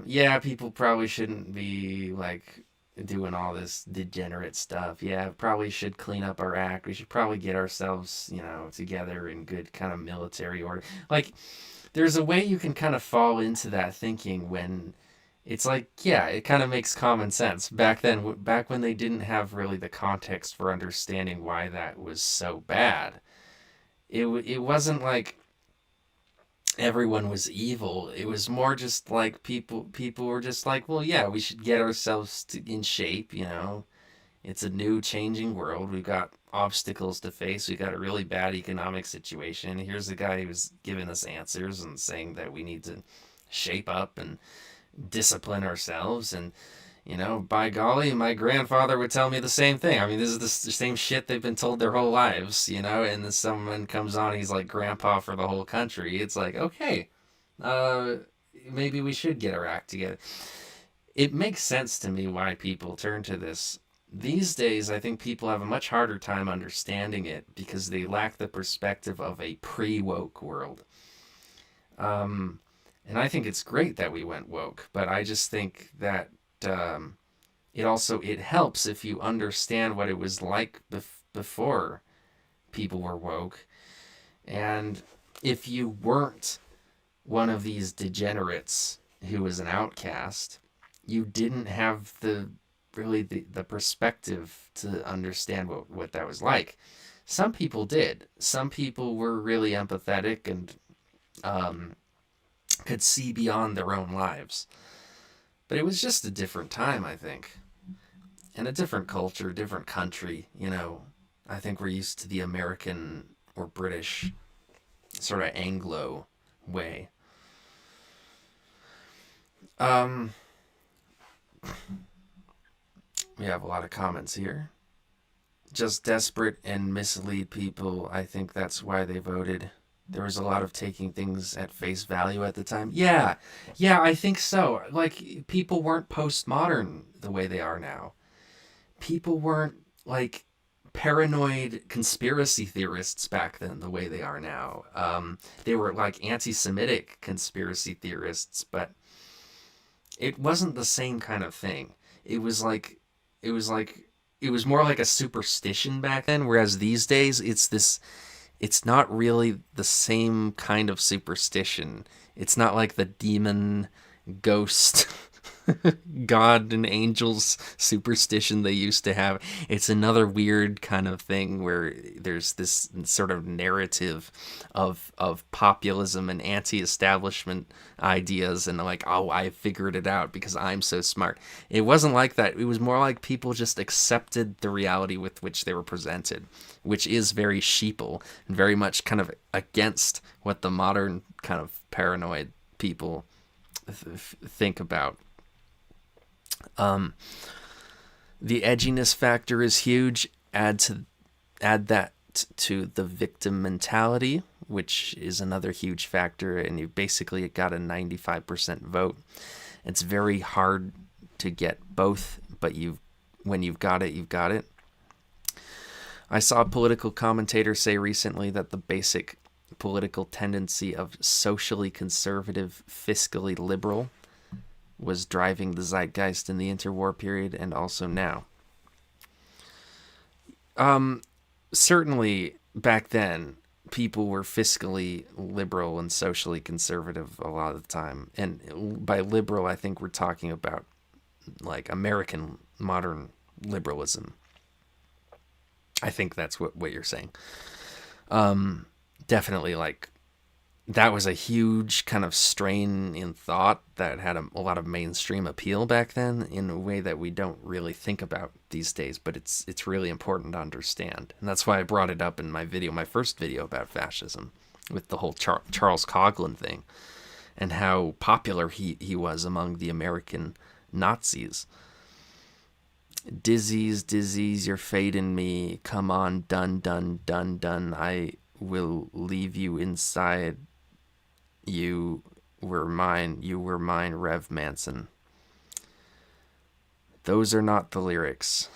Yeah, people probably shouldn't be like doing all this degenerate stuff. Yeah, probably should clean up our act. We should probably get ourselves, together in good kind of military order. Like, there's a way you can kind of fall into that thinking when it's like, yeah, it kind of makes common sense. Back then, back when they didn't have really the context for understanding why that was so bad, it wasn't like everyone was evil. It was more just like people were just like, well, yeah, we should get ourselves in shape, It's a new changing world. We've got obstacles to face. We've got a really bad economic situation. Here's a guy who's giving us answers and saying that we need to shape up and discipline ourselves. And by golly, my grandfather would tell me the same thing. I mean, this is the same shit they've been told their whole lives, and then someone comes on, he's like grandpa for the whole country. It's like, okay, maybe we should get our act together. It makes sense to me why people turn to this. These days, I think people have a much harder time understanding it because they lack the perspective of a pre-woke world. And I think it's great that we went woke, but I just think that it helps if you understand what it was like before people were woke. And if you weren't one of these degenerates who was an outcast, you didn't have the perspective to understand what that was like. Some people did. Some people were really empathetic and could see beyond their own lives. But it was just a different time, I think. And a different culture, different country, I think we're used to the American or British sort of Anglo way. We have a lot of comments here. Just desperate and mislead people. I think that's why they voted. There was a lot of taking things at face value at the time. Yeah, I think so. Like, people weren't postmodern the way they are now. People weren't, like, paranoid conspiracy theorists back then the way they are now. They were like anti-Semitic conspiracy theorists, but it wasn't the same kind of thing. It was more like a superstition back then, whereas these days it's not really the same kind of superstition. It's not like the demon, ghost, God and angels superstition they used to have. It's another weird kind of thing where there's this sort of narrative of populism and anti-establishment ideas, and like, oh, I figured it out because I'm so smart. It wasn't like that. It was more like people just accepted the reality with which they were presented, which is very sheeple and very much kind of against what the modern kind of paranoid people think about. The edginess factor is huge. Add that to the victim mentality, which is another huge factor, and you basically got a 95% vote. It's very hard to get both, but when you've got it, you've got it. I saw a political commentator say recently that the basic political tendency of socially conservative, fiscally liberal was driving the zeitgeist in the interwar period and also now. Certainly back then, people were fiscally liberal and socially conservative a lot of the time. And by liberal, I think we're talking about like American modern liberalism. I think that's what you're saying. Definitely, like, that was a huge kind of strain in thought that had a lot of mainstream appeal back then in a way that we don't really think about these days, but it's really important to understand. And that's why I brought it up in my first video about fascism, with the whole Charles Coughlin thing and how popular he was among the American Nazis. Dizzy's, you're fading me. Come on, done. I will leave you inside. You were mine, Rev Manson. Those are not the lyrics.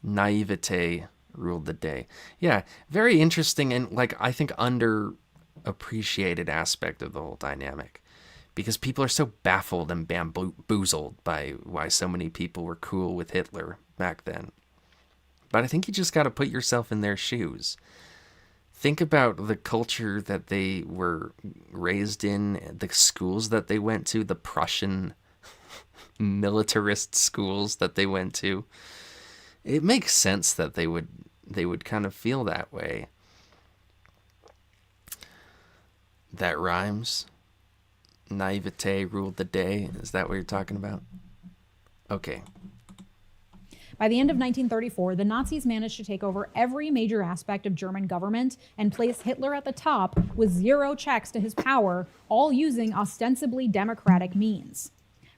Naivete ruled the day. Yeah, very interesting and, like, I think underappreciated aspect of the whole dynamic. Because people are so baffled and bamboozled by why so many people were cool with Hitler back then. But I think you just got to put yourself in their shoes. Think about the culture that they were raised in, the schools that they went to, the Prussian militarist schools that they went to. It makes sense that they would kind of feel that way. That rhymes. Naivete ruled the day. Is that what you're talking about? Okay.
By the end of 1934, the Nazis managed to take over every major aspect of German government and place Hitler at the top with zero checks to his power, all using ostensibly democratic means.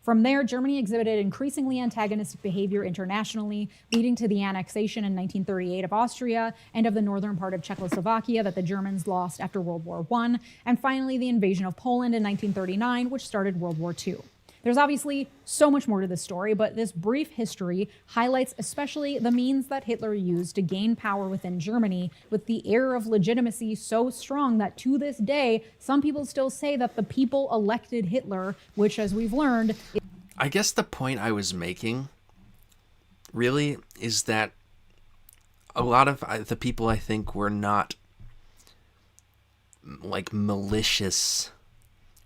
From there, Germany exhibited increasingly antagonistic behavior internationally, leading to the annexation in 1938 of Austria and of the northern part of Czechoslovakia that the Germans lost after World War I, and finally the invasion of Poland in 1939, which started World War II. There's obviously so much more to this story, but this brief history highlights especially the means that Hitler used to gain power within Germany, with the air of legitimacy so strong that to this day, some people still say that the people elected Hitler, which, as we've learned...
I guess the point I was making, really, is that a lot of the people, I think, were not, like, malicious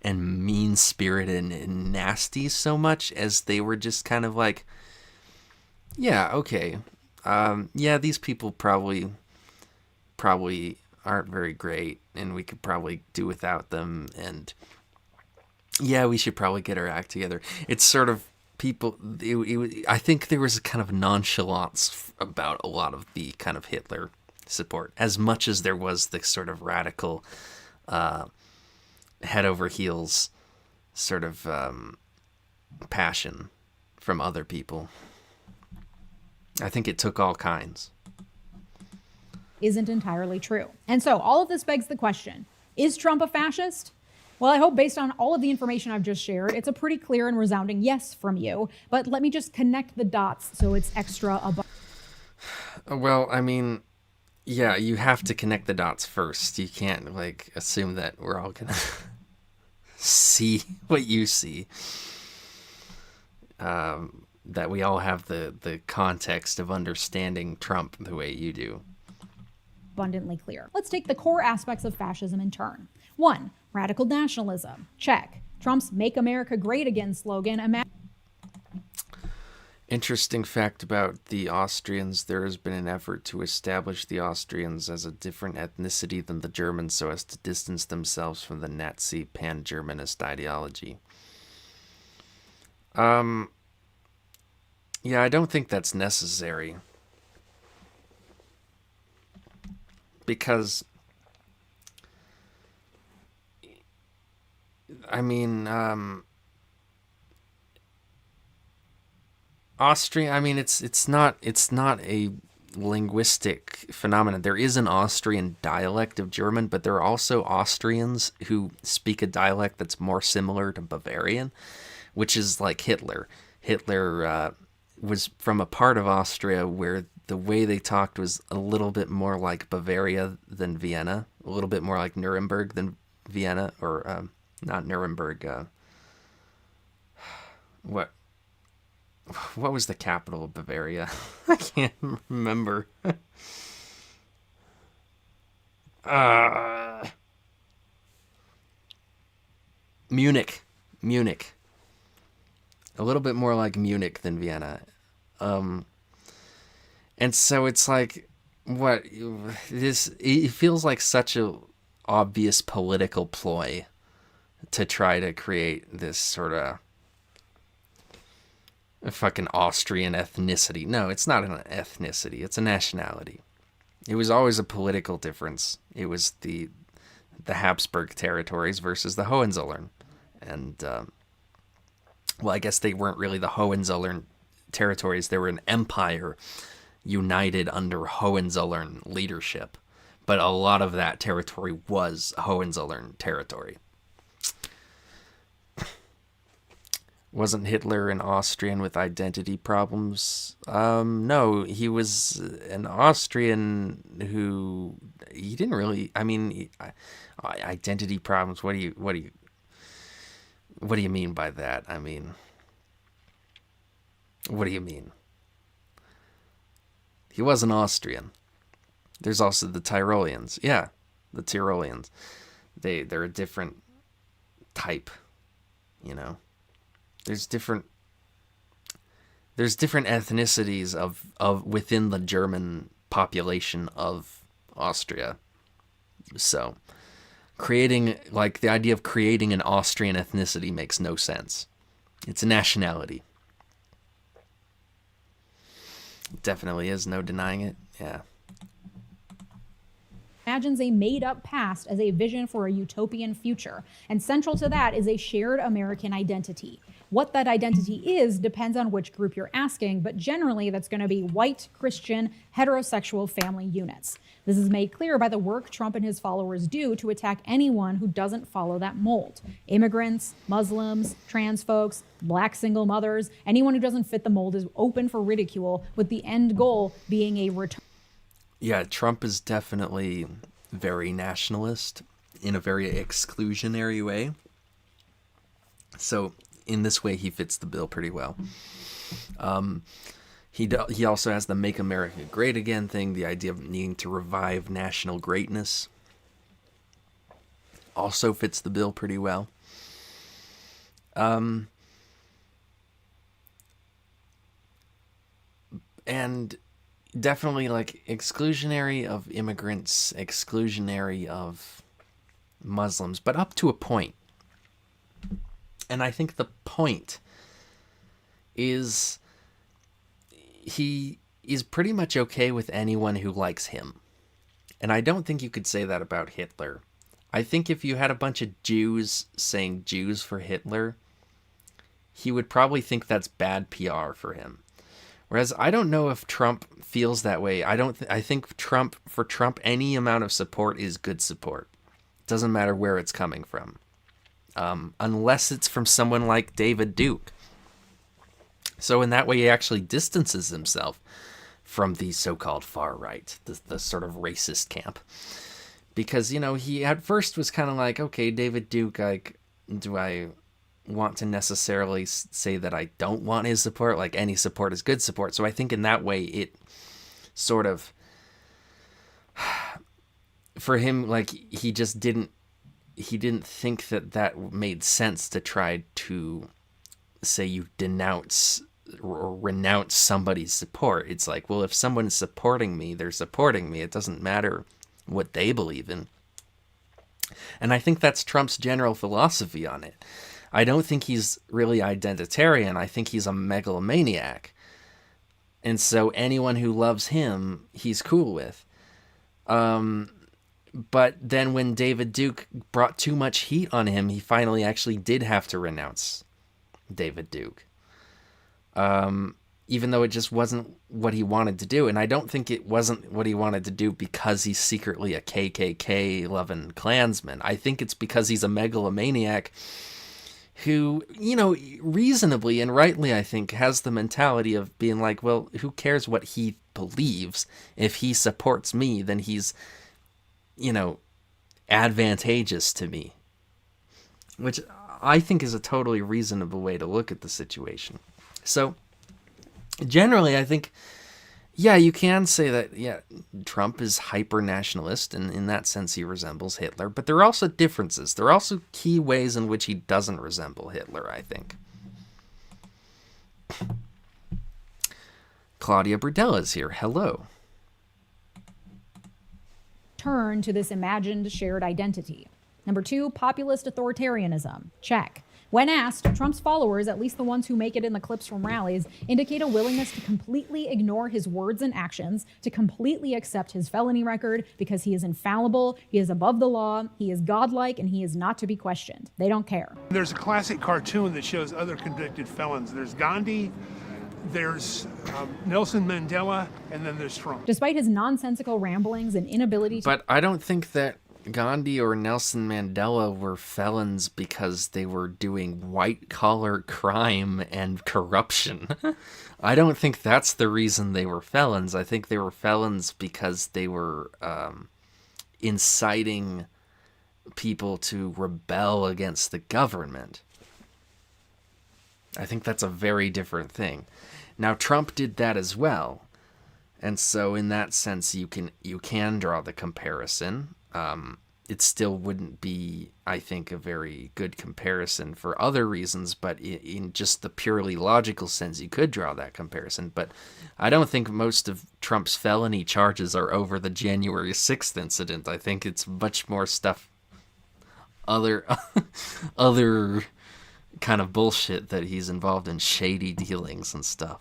and mean-spirited and nasty so much as they were just kind of like, yeah, okay, yeah, these people probably aren't very great, and we could probably do without them, and yeah, we should probably get our act together. It's sort of people, I think there was a kind of nonchalance about a lot of the kind of Hitler support, as much as there was the sort of radical, head over heels sort of passion from other people. I think it took all kinds.
Isn't entirely true. And so all of this begs the question, is Trump a fascist? Well, I hope based on all of the information I've just shared, it's a pretty clear and resounding yes from you. But let me just connect the dots so it's extra abundant.
Well, I mean, yeah, you have to connect the dots first. You can't, like, assume that we're all gonna see what you see. That we all have the context of understanding Trump the way you do.
Abundantly clear. Let's take the core aspects of fascism in turn. 1. Radical nationalism. Check. Trump's Make America Great Again slogan.
Interesting fact about the Austrians, there has been an effort to establish the Austrians as a different ethnicity than the Germans so as to distance themselves from the Nazi pan-Germanist ideology. Yeah, I don't think that's necessary. Because, I mean, Austrian, I mean, it's not a linguistic phenomenon. There is an Austrian dialect of German, but there are also Austrians who speak a dialect that's more similar to Bavarian, which is like Hitler. Hitler was from a part of Austria where the way they talked was a little bit more like Bavaria than Vienna, a little bit more like Nuremberg than Vienna, or not Nuremberg. What was the capital of Bavaria? I can't remember. Munich. A little bit more like Munich than Vienna. And so it's like, what, this, it feels like such a obvious political ploy to try to create this sort of a fucking Austrian ethnicity. No, it's not an ethnicity, it's a nationality. It was always a political difference. It was the Habsburg territories versus the Hohenzollern. And, well, I guess they weren't really the Hohenzollern territories. They were an empire united under Hohenzollern leadership. But a lot of that territory was Hohenzollern territory. Wasn't Hitler an Austrian with identity problems? No, he was an Austrian who he didn't really. I mean, identity problems. What do you mean by that? I mean, what do you mean? He was an Austrian. There's also the Tyroleans. Yeah, the Tyroleans. They're a different type, you know. There's different ethnicities of within the German population of Austria. So, the idea of creating an Austrian ethnicity makes no sense. It's a nationality. It definitely is, no denying it. Yeah.
Imagines a made-up past as a vision for a utopian future, and central to that is a shared American identity. What that identity is depends on which group you're asking, but generally that's going to be white, Christian, heterosexual family units. This is made clear by the work Trump and his followers do to attack anyone who doesn't follow that mold. Immigrants, Muslims, trans folks, black single mothers, anyone who doesn't fit the mold is open for ridicule, with the end goal being a return.
Yeah, Trump is definitely very nationalist in a very exclusionary way. So in this way, he fits the bill pretty well. He also has the Make America Great Again thing, the idea of needing to revive national greatness. Also fits the bill pretty well. And definitely like exclusionary of immigrants, exclusionary of Muslims, but up to a point. And I think the point is he is pretty much okay with anyone who likes him. And I don't think you could say that about Hitler. I think if you had a bunch of Jews saying Jews for Hitler, he would probably think that's bad PR for him. Whereas I don't know if Trump feels that way. I think for Trump, any amount of support is good support. It doesn't matter where it's coming from. Unless it's from someone like David Duke. So in that way, he actually distances himself from the so-called far right, the sort of racist camp. Because, you know, he at first was kind of like, okay, David Duke, like, do I want to necessarily say that I don't want his support? Like, any support is good support. So I think in that way it sort of, for him, like, he didn't think that made sense to try to say you denounce or renounce somebody's support. It's like, well, if someone's supporting me, they're supporting me. It doesn't matter what they believe in. And I think that's Trump's general philosophy on it. I don't think he's really identitarian. I think he's a megalomaniac. And so anyone who loves him, he's cool with. But then when David Duke brought too much heat on him, he finally actually did have to renounce David Duke. Even though it just wasn't what he wanted to do. And I don't think it wasn't what he wanted to do because he's secretly a KKK-loving Klansman. I think it's because he's a megalomaniac who, you know, reasonably and rightly, I think, has the mentality of being like, well, who cares what he believes? If he supports me, then he's, you know, advantageous to me. Which I think is a totally reasonable way to look at the situation. So, generally, I think, yeah, you can say that, yeah, Trump is hyper-nationalist, and in that sense he resembles Hitler, but there are also differences. There are also key ways in which he doesn't resemble Hitler, I think. Claudia Burdella is here. Hello.
Turn to this imagined shared identity. Number 2, populist authoritarianism. Check. When asked, Trump's followers, at least the ones who make it in the clips from rallies, indicate a willingness to completely ignore his words and actions, to completely accept his felony record because he is infallible, he is above the law, he is godlike, and he is not to be questioned. They don't care.
There's a classic cartoon that shows other convicted felons. There's Gandhi, there's Nelson Mandela, and then there's Trump.
Despite his nonsensical ramblings and inability to...
But I don't think that Gandhi or Nelson Mandela were felons because they were doing white-collar crime and corruption. I don't think that's the reason they were felons. I think they were felons because they were inciting people to rebel against the government. I think that's a very different thing. Now, Trump did that as well. And so in that sense, you can draw the comparison. It still wouldn't be, I think, a very good comparison for other reasons, but in just the purely logical sense, you could draw that comparison. But I don't think most of Trump's felony charges are over the January 6th incident. I think it's much more stuff, other kind of bullshit that he's involved in, shady dealings and stuff.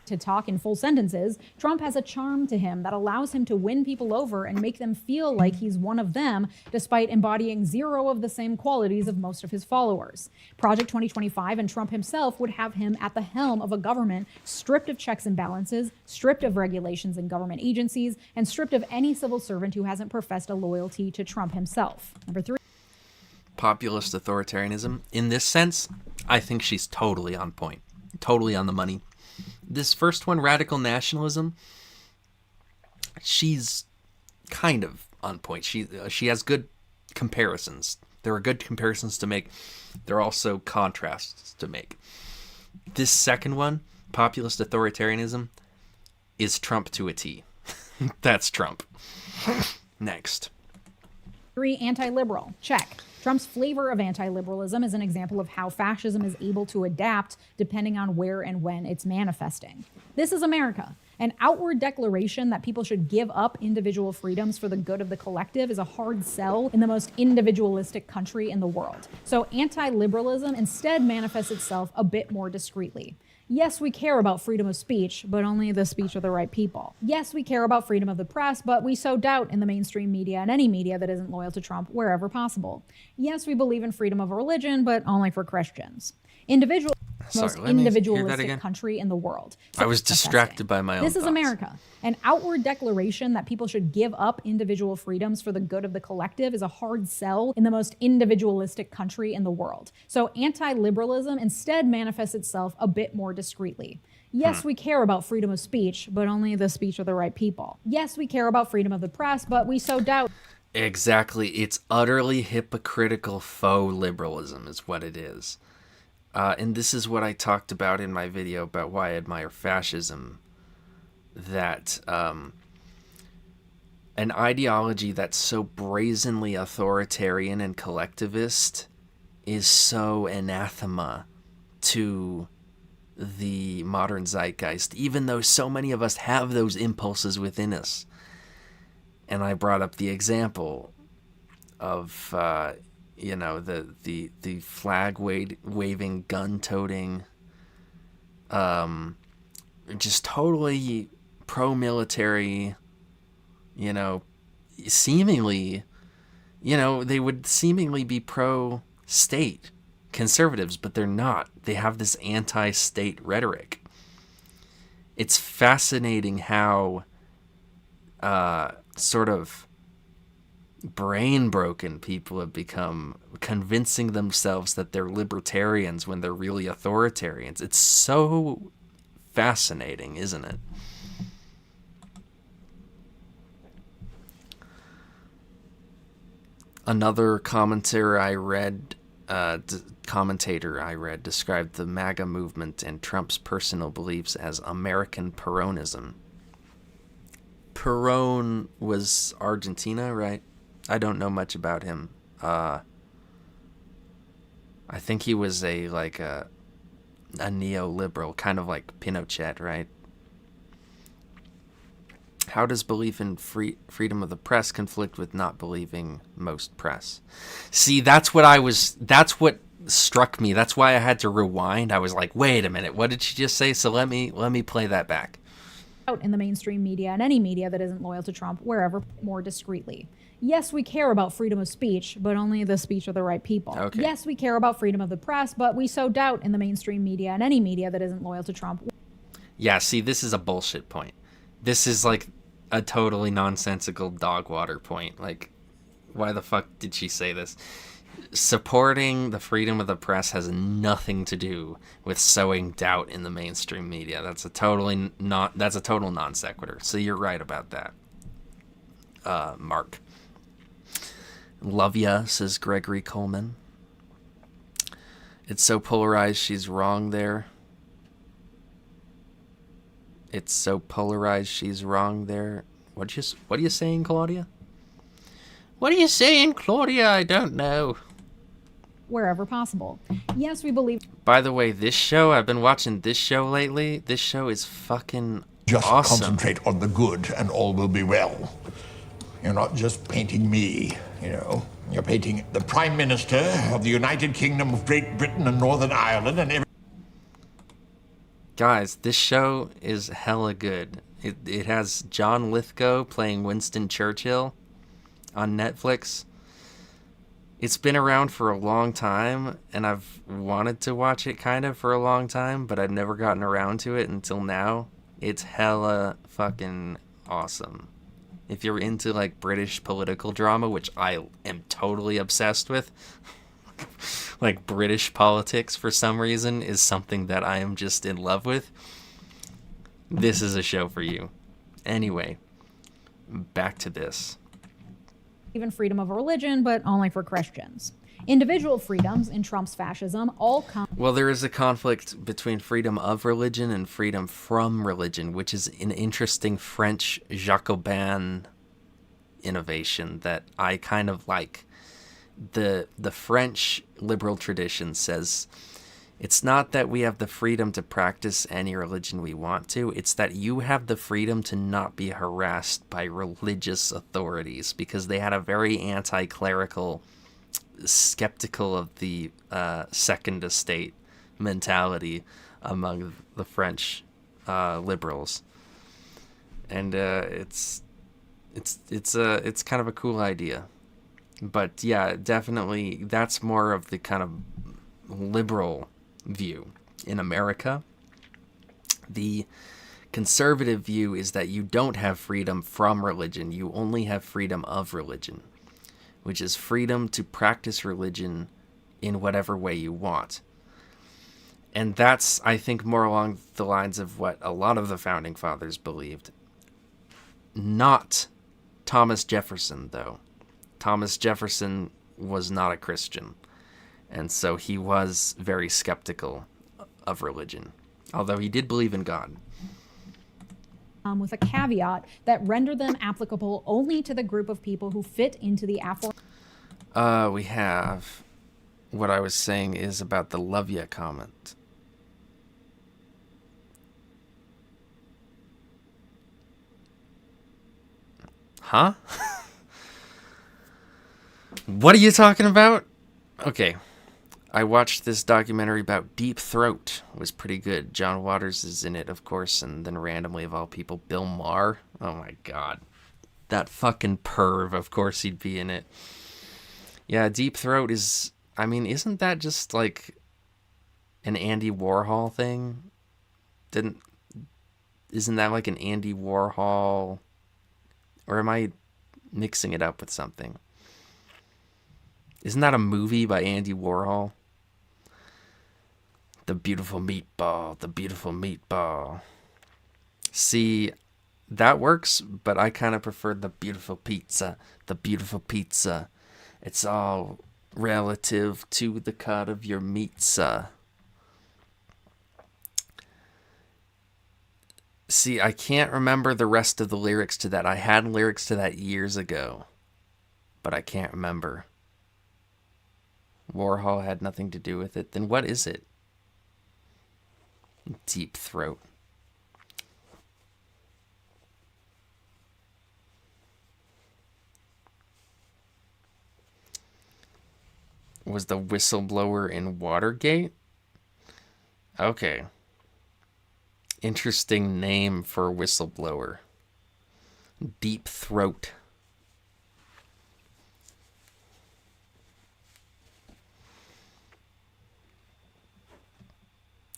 To talk in full sentences, Trump has a charm to him that allows him to win people over and make them feel like he's one of them, despite embodying zero of the same qualities of most of his followers. Project 2025 and Trump himself would have him at the helm of a government stripped of checks and balances, stripped of regulations and government agencies, and stripped of any civil servant who hasn't professed a loyalty to Trump himself. Number 3.
Populist authoritarianism. In this sense, I think she's totally on point. Totally on the money. This first one, radical nationalism, she's kind of on point. She has good comparisons. There are good comparisons to make. There are also contrasts to make. This second one, populist authoritarianism, is Trump to a T. That's Trump. Next.
3, anti-liberal. Check. Trump's flavor of anti-liberalism is an example of how fascism is able to adapt depending on where and when it's manifesting. This is America. An outward declaration that people should give up individual freedoms for the good of the collective is a hard sell in the most individualistic country in the world. So anti-liberalism instead manifests itself a bit more discreetly. Yes, we care about freedom of speech, but only the speech of the right people. Yes, we care about freedom of the press, but we sow doubt in the mainstream media and any media that isn't loyal to Trump wherever possible. Yes, we believe in freedom of religion, but only for Christians. most
Sorry, let me hear that
individualistic
again.
country in the world.
I was distracted by my own
This is
thoughts.
America. An outward declaration that people should give up individual freedoms for the good of the collective is a hard sell in the most individualistic country in the world. So anti-liberalism instead manifests itself a bit more discreetly. Yes, we care about freedom of speech, but only the speech of the right people. Yes, we care about freedom of the press, but we so doubt.
Exactly. It's utterly hypocritical faux liberalism is what it is. And this is what I talked about in my video about why I admire fascism. That an ideology that's so brazenly authoritarian and collectivist is so anathema to the modern zeitgeist, even though so many of us have those impulses within us. And I brought up the example of, the flag waving, gun-toting, just totally pro-military, seemingly, they would seemingly be pro-state conservatives, but they're not. They have this anti-state rhetoric. It's fascinating how sort of brain broken people have become, convincing themselves that they're libertarians when they're really authoritarians. It's so fascinating, isn't it? Another commentator I read described the MAGA movement and Trump's personal beliefs as American Peronism. Perón was Argentina, right? I don't know much about him. I think he was a neoliberal, kind of like Pinochet, right? How does belief in freedom of the press conflict with not believing most press? See, that's what struck me. That's why I had to rewind. I was like, wait a minute, what did she just say? So let me play that back.
Out in the mainstream media and any media that isn't loyal to Trump, wherever, more discreetly. Yes, we care about freedom of speech, but only the speech of the right people.
Okay.
Yes, we care about freedom of the press, but we so doubt in the mainstream media and any media that isn't loyal to Trump.
Yeah, see, this is a bullshit point. This is like a totally nonsensical dog water point. Like, why the fuck did she say this? Supporting the freedom of the press has nothing to do with sowing doubt in the mainstream media. That's a total non sequitur. So you're right about that, Mark. Love ya, says Gregory Coleman. It's so polarized, she's wrong there. It's so polarized, she's wrong there. What are you saying, Claudia? What are you saying, Claudia? I don't know.
Wherever possible. Yes, we believe.
By the way, this show, I've been watching this show lately. This show is fucking
just
awesome.
Concentrate on the good and all will be well. You're not just painting me, You're painting the Prime Minister of the United Kingdom of Great Britain and Northern Ireland and every...
Guys, this show is hella good. It has John Lithgow playing Winston Churchill on Netflix. It's been around for a long time, and I've wanted to watch it kind of for a long time, but I've never gotten around to it until now. It's hella fucking awesome. If you're into, like, British political drama, which I am totally obsessed with, like, British politics for some reason is something that I am just in love with, this is a show for you. Anyway, back to this.
Even freedom of religion, but only for Christians. Individual freedoms in Trump's fascism all come...
Well, there is a conflict between freedom of religion and freedom from religion, which is an interesting French Jacobin innovation that I kind of like. The French liberal tradition says it's not that we have the freedom to practice any religion we want to, it's that you have the freedom to not be harassed by religious authorities, because they had a very anti-clerical, skeptical of the second estate mentality among the French liberals, and it's kind of a cool idea. But yeah, definitely that's more of the kind of liberal view. in America. The conservative view is that you don't have freedom from religion. You only have freedom of religion, which is freedom to practice religion in whatever way you want. And that's, I think, more along the lines of what a lot of the founding fathers believed. Not Thomas Jefferson, though. Thomas Jefferson was not a Christian, and so he was very skeptical of religion, although he did believe in God.
With a caveat that render them applicable only to the group of people who fit into the
We have what I was saying is about the leeja comment. Huh? What are you talking about? Okay. I watched this documentary about Deep Throat. It was pretty good. John Waters is in it, of course, and then randomly, of all people, Bill Maher. Oh my god. That fucking perv, of course he'd be in it. Yeah, Deep Throat is... I mean, isn't that just, like, an Andy Warhol thing? Isn't that like an Andy Warhol... Or am I mixing it up with something? Isn't that a movie by Andy Warhol? The beautiful meatball, the beautiful meatball. See, that works, but I kind of prefer the beautiful pizza, the beautiful pizza. It's all relative to the cut of your pizza. See, I can't remember the rest of the lyrics to that. I had lyrics to that years ago, but I can't remember. Warhol had nothing to do with it. Then what is it? Deep Throat. Was the whistleblower in Watergate? Okay. Interesting name for a whistleblower. Deep Throat.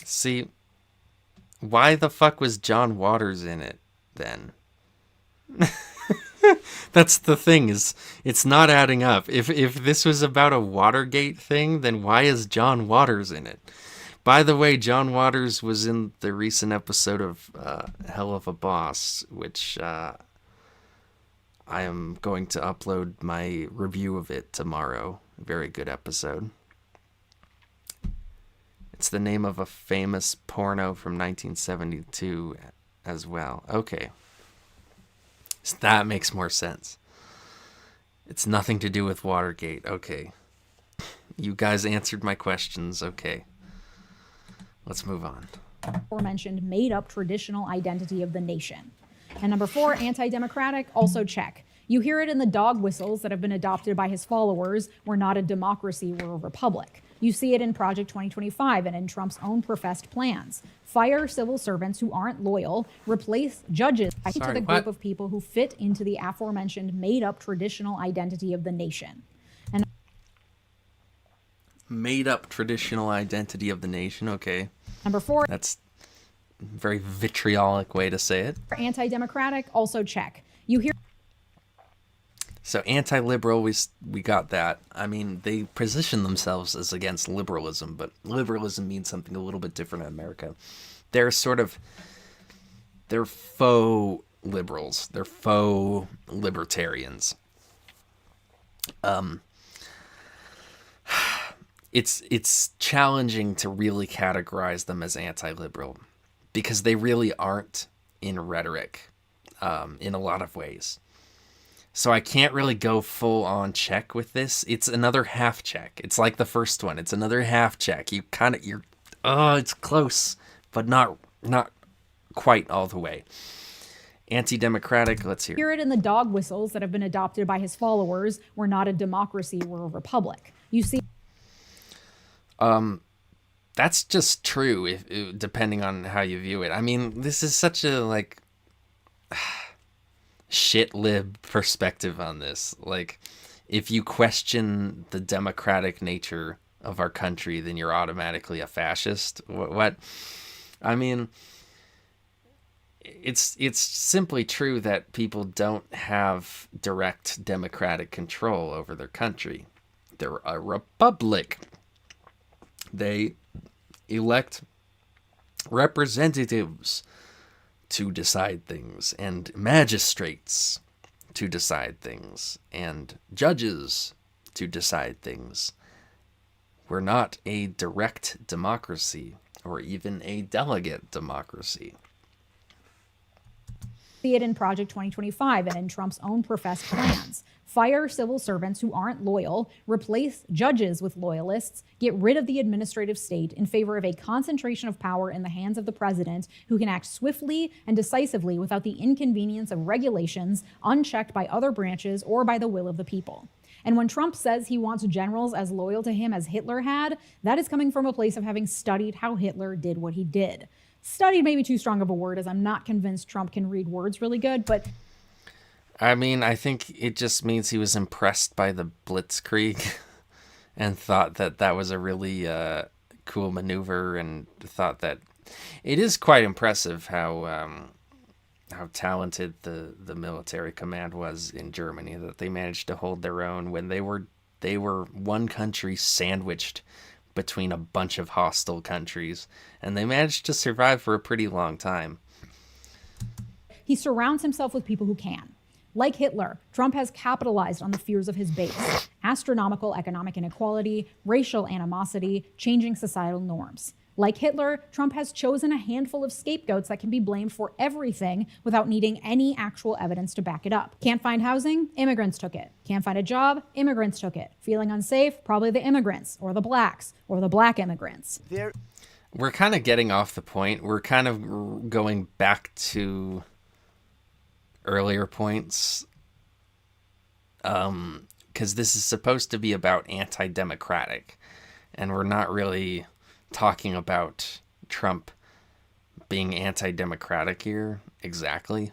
See, why the fuck was John Waters in it then? That's the thing, is it's not adding up. If this was about a Watergate thing, then why is John Waters in it? By the way, John Waters was in the recent episode of Hell of a Boss, which I am going to upload my review of it tomorrow. Very good episode. It's the name of a famous porno from 1972 as well. Okay. So that makes more sense. It's nothing to do with Watergate. Okay. You guys answered my questions. Okay. Let's move on.
Aforementioned made-up traditional identity of the nation. And number 4, anti-democratic, also check. You hear it in the dog whistles that have been adopted by his followers. We're not a democracy, we're a republic. You see it in Project 2025 and in Trump's own professed plans. Fire civil servants who aren't loyal, replace judges to the group of people who fit into the aforementioned made-up traditional identity of the nation. And
made-up traditional identity of the nation, okay.
Number 4.
That's a very vitriolic way to say it.
Anti-democratic, also check. You hear...
So anti-liberal, we got that. I mean, they position themselves as against liberalism, but liberalism means something a little bit different in America. They're faux liberals. They're faux libertarians. It's challenging to really categorize them as anti-liberal because they really aren't in rhetoric, in a lot of ways. So I can't really go full on check with this. It's another half check. It's like the first one. It's another half check. It's close, but not quite all the way. Anti-democratic, let's hear
it in the dog whistles that have been adopted by his followers. We're not a democracy, we're a republic. You see...
That's just true, if depending on how you view it. I mean, this is such a, like... shit lib perspective on this. Like, if you question the democratic nature of our country, then you're automatically a fascist. What? I mean, it's simply true that people don't have direct democratic control over their country. They're a republic. They elect representatives to decide things, and magistrates to decide things, and judges to decide things. We're not a direct democracy, or even a delegate democracy.
See it in Project 2025 and in Trump's own professed plans. Fire civil servants who aren't loyal, replace judges with loyalists, get rid of the administrative state in favor of a concentration of power in the hands of the president, who can act swiftly and decisively without the inconvenience of regulations, unchecked by other branches or by the will of the people. And when Trump says he wants generals as loyal to him as Hitler had, that is coming from a place of having studied how Hitler did what he did. Studied may be too strong of a word, as I'm not convinced Trump can read words really good, but
I mean, I think it just means he was impressed by the Blitzkrieg and thought that that was a really cool maneuver, and thought that it is quite impressive how talented the military command was in Germany, that they managed to hold their own when they were one country sandwiched between a bunch of hostile countries, and they managed to survive for a pretty long time.
He surrounds himself with people who can. Like Hitler, Trump has capitalized on the fears of his base: astronomical economic inequality, racial animosity, changing societal norms. Like Hitler, Trump has chosen a handful of scapegoats that can be blamed for everything without needing any actual evidence to back it up. Can't find housing? Immigrants took it. Can't find a job? Immigrants took it. Feeling unsafe? Probably the immigrants, or the blacks, or the black immigrants.
We're kind of getting off the point. We're kind of going back to earlier points, because this is supposed to be about anti-democratic, and we're not really talking about Trump being anti-democratic here exactly.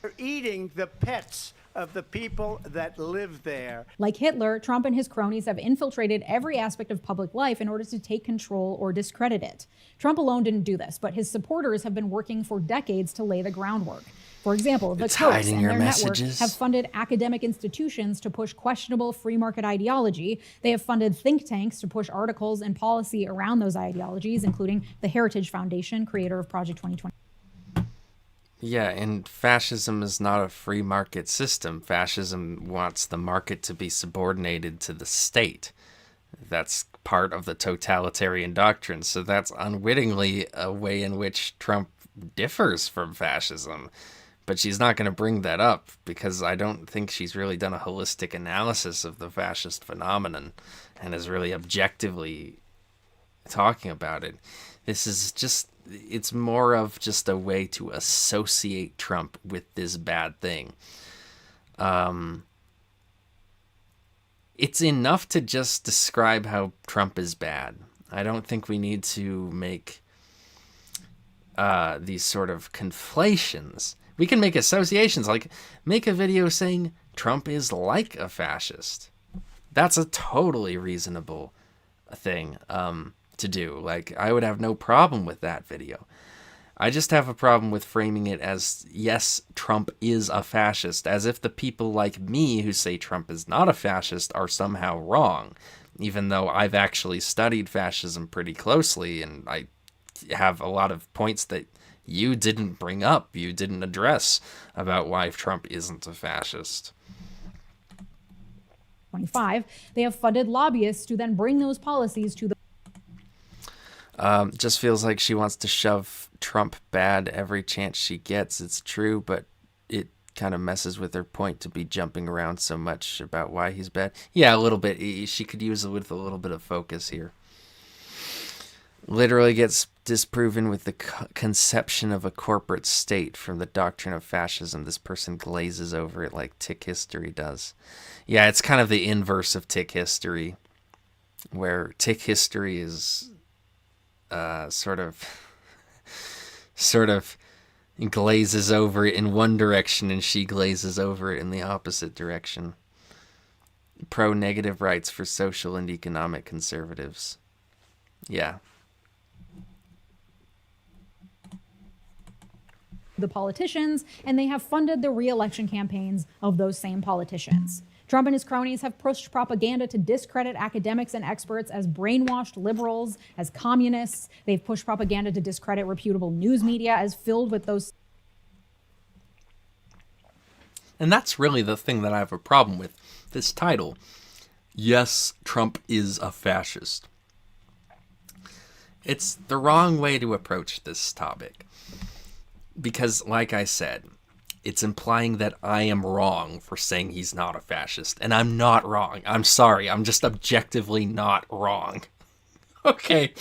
They're eating the pets of the people that live there.
Like Hitler, Trump and his cronies have infiltrated every aspect of public life in order to take control or discredit it. Trump alone didn't do this, but his supporters have been working for decades to lay the groundwork. For example, the Kochs and their network have funded academic institutions to push questionable free market ideology. They have funded think tanks to push articles and policy around those ideologies, including the Heritage Foundation, creator of Project 2020.
Yeah, and fascism is not a free market system. Fascism wants the market to be subordinated to the state. That's part of the totalitarian doctrine. So that's unwittingly a way in which Trump differs from fascism. But she's not going to bring that up because I don't think she's really done a holistic analysis of the fascist phenomenon and is really objectively talking about it. This is just, it's more of just a way to associate Trump with this bad thing. It's enough to just describe how Trump is bad. I don't think we need to make these sort of conflations. We can make associations, like make a video saying Trump is like a fascist. That's a totally reasonable thing to do. Like, I would have no problem with that video. I just have a problem with framing it as, yes, Trump is a fascist, as if the people like me who say Trump is not a fascist are somehow wrong, even though I've actually studied fascism pretty closely, and I have a lot of points that you didn't bring up, you didn't address about why Trump isn't a fascist.
25, they have funded lobbyists to then bring those policies to the
just feels like she wants to shove Trump bad every chance she gets. It's true, but it kind of messes with her point to be jumping around so much about why he's bad. Yeah, a little bit. She could use it with a little bit of focus here. Literally gets disproven with the conception of a corporate state from the doctrine of fascism. This person glazes over it like tick history does. Yeah, it's kind of the inverse of tick history, where tick history is sort of glazes over it in one direction and she glazes over it in the opposite direction. pro-negative rights for social and economic conservatives. Yeah.
The politicians, and they have funded the re-election campaigns of those same politicians. Trump and his cronies have pushed propaganda to discredit academics and experts as brainwashed liberals, as communists. They've pushed propaganda to discredit reputable news media as filled with those.
And that's really the thing that I have a problem with this title. Yes, Trump is a fascist. It's the wrong way to approach this topic. Because, like I said, it's implying that I am wrong for saying he's not a fascist. And I'm not wrong. I'm sorry. I'm just objectively not wrong. Okay.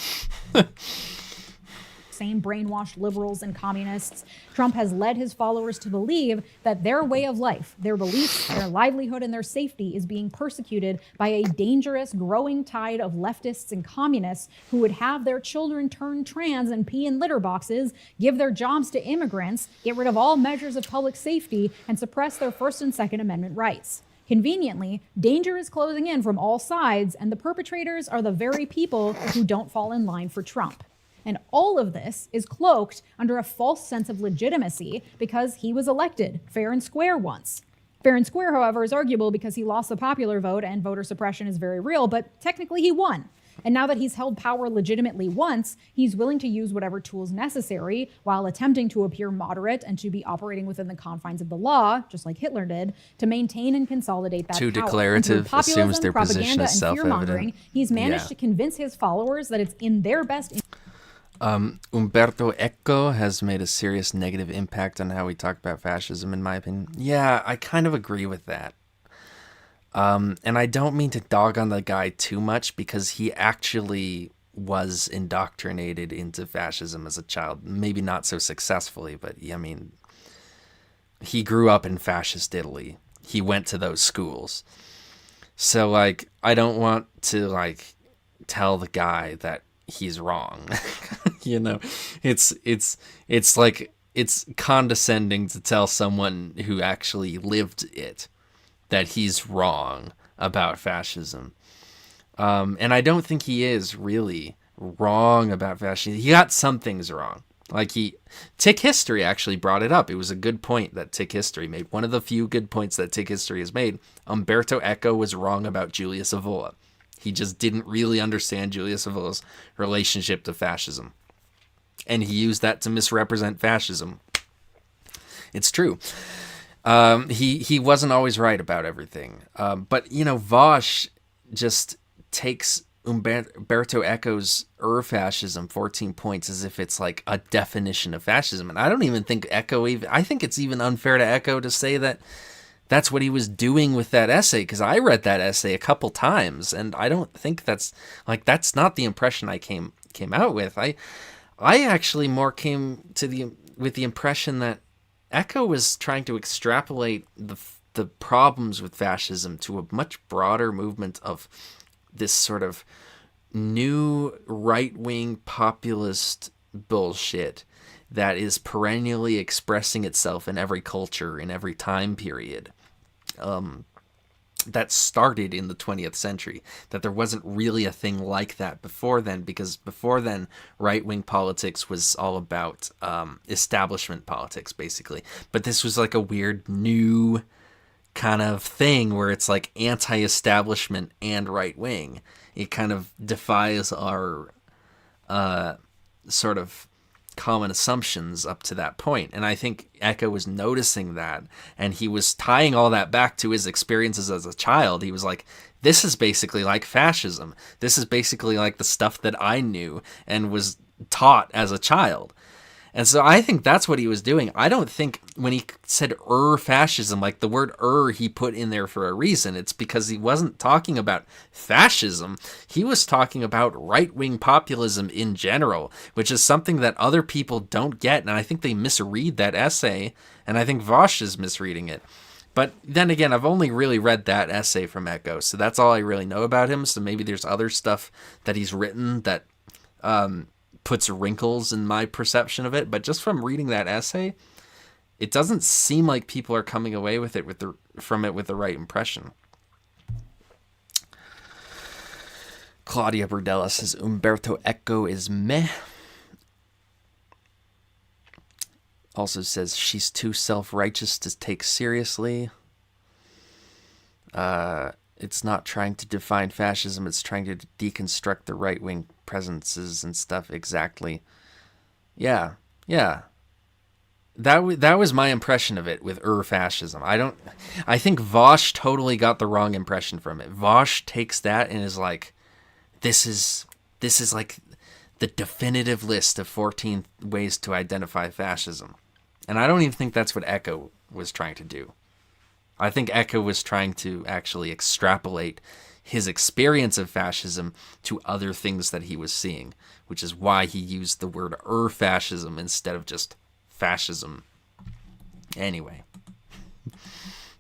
Same brainwashed liberals and communists. Trump has led his followers to believe that their way of life, their beliefs, their livelihood, and their safety is being persecuted by a dangerous, growing tide of leftists and communists who would have their children turn trans and pee in litter boxes, give their jobs to immigrants, get rid of all measures of public safety, and suppress their First and Second Amendment rights. Conveniently, danger is closing in from all sides, and the perpetrators are the very people who don't fall in line for Trump. And all of this is cloaked under a false sense of legitimacy because he was elected fair and square once. Fair and square, however, is arguable because he lost the popular vote and voter suppression is very real, but technically he won. And now that he's held power legitimately once, he's willing to use whatever tools necessary while attempting to appear moderate and to be operating within the confines of the law, just like Hitler did, to maintain and consolidate that
Too
power.
declarative, assumes their position is
self-evident. He's managed to convince his followers that it's in their best
Umberto Eco has made a serious negative impact on how we talk about fascism, in my opinion. Yeah, I kind of agree with that. And I don't mean to dog on the guy too much because he actually was indoctrinated into fascism as a child. Maybe not so successfully, but I mean, he grew up in fascist Italy. He went to those schools. So, like, I don't want to, like, tell the guy that he's wrong. You know, it's like, it's condescending to tell someone who actually lived it that he's wrong about fascism. And I don't think he is really wrong about fascism. He got some things wrong. Like Tick History actually brought it up. It was a good point that Tick History made. One of the few good points that Tick History has made. Umberto Eco was wrong about Julius Evola. He just didn't really understand Julius Evola's relationship to fascism. And he used that to misrepresent fascism. It's true. He wasn't always right about everything. But, you know, Vosh just takes Umberto Eco's fascism 14 points as if it's like a definition of fascism. And I don't even think I think it's even unfair to Eco to say that that's what he was doing with that essay, because I read that essay a couple times, and I don't think that's not the impression I came out with. I actually more came to with the impression that Eco was trying to extrapolate the problems with fascism to a much broader movement of this sort of new right-wing populist bullshit that is perennially expressing itself in every culture, in every time period. That started in the 20th century, that there wasn't really a thing like that before then, because before then, right-wing politics was all about establishment politics, basically. But this was like a weird new kind of thing where it's like anti-establishment and right-wing. It kind of defies our sort of common assumptions up to that point. And I think Eco was noticing that, and he was tying all that back to his experiences as a child. He was like, this is basically like fascism. This is basically like the stuff that I knew and was taught as a child. And so I think that's what he was doing. I don't think when he said fascism, like the word he put in there for a reason. It's because he wasn't talking about fascism. He was talking about right-wing populism in general, which is something that other people don't get. And I think they misread that essay, and I think Vosh is misreading it. But then again, I've only really read that essay from Eco, so that's all I really know about him. So maybe there's other stuff that he's written that puts wrinkles in my perception of it, but just from reading that essay, it doesn't seem like people are coming away with it with the right impression. Claudia Burdella says Umberto Eco is meh. Also says she's too self-righteous to take seriously. It's not trying to define fascism. It's trying to deconstruct the right-wing presences and stuff. Exactly. Yeah. That was my impression of it with fascism. I think Vosh totally got the wrong impression from it. Vosh takes that and is like, this is like the definitive list of 14 ways to identify fascism. And I don't even think that's what Eco was trying to do. I think Eco was trying to actually extrapolate his experience of fascism to other things that he was seeing, which is why he used the word fascism instead of just fascism. Anyway.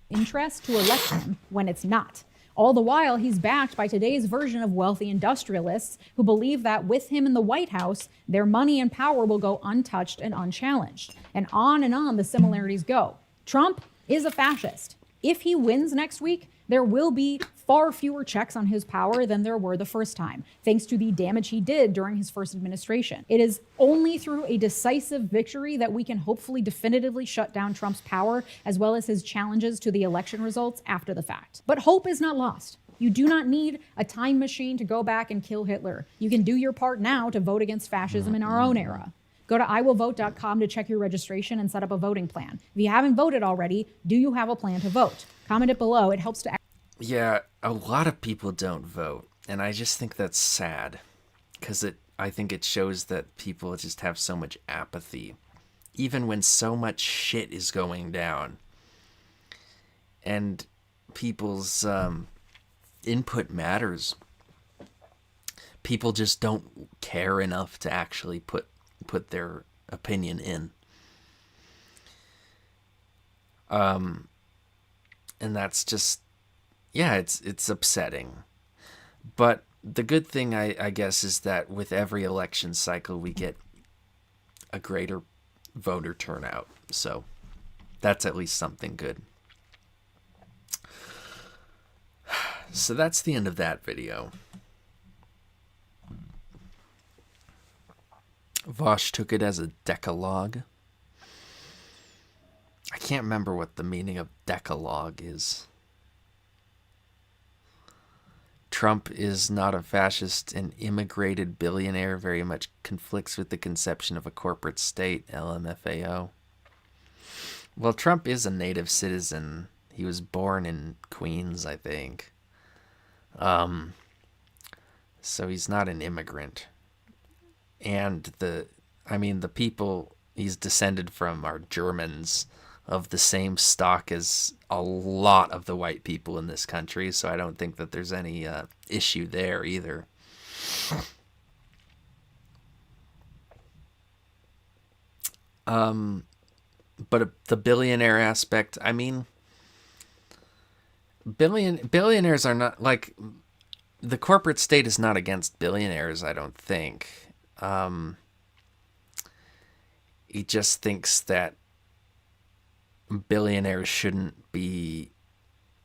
Interest to elect him when it's not. All the while, he's backed by today's version of wealthy industrialists who believe that with him in the White House, their money and power will go untouched and unchallenged. And on the similarities go. Trump is a fascist. If he wins next week, there will be far fewer checks on his power than there were the first time, thanks to the damage he did during his first administration. It is only through a decisive victory that we can hopefully definitively shut down Trump's power, as well as his challenges to the election results after the fact. But hope is not lost. You do not need a time machine to go back and kill Hitler. You can do your part now to vote against fascism in our own era. Go to iwillvote.com to check your registration and set up a voting plan. If you haven't voted already, do you have a plan to vote? Comment it below. It helps to...
Yeah, a lot of people don't vote, and I just think that's sad, because I think it shows that people just have so much apathy, even when so much shit is going down, and people's input matters. People just don't care enough to actually put their opinion in. And that's just, yeah, it's upsetting. But the good thing, I guess, is that with every election cycle, we get a greater voter turnout. So that's at least something good. So that's the end of that video. Vosh took it as a decalogue. I can't remember what the meaning of decalogue is. Trump is not a fascist. An immigrated billionaire very much conflicts with the conception of a corporate state, LMFAO. Well, Trump is a native citizen. He was born in Queens, I think. So he's not an immigrant. And the people he's descended from are Germans of the same stock as a lot of the white people in this country, so I don't think that there's any issue there either. But the billionaire aspect, I mean, billionaires are not, like, the corporate state is not against billionaires, I don't think. He just thinks that billionaires shouldn't be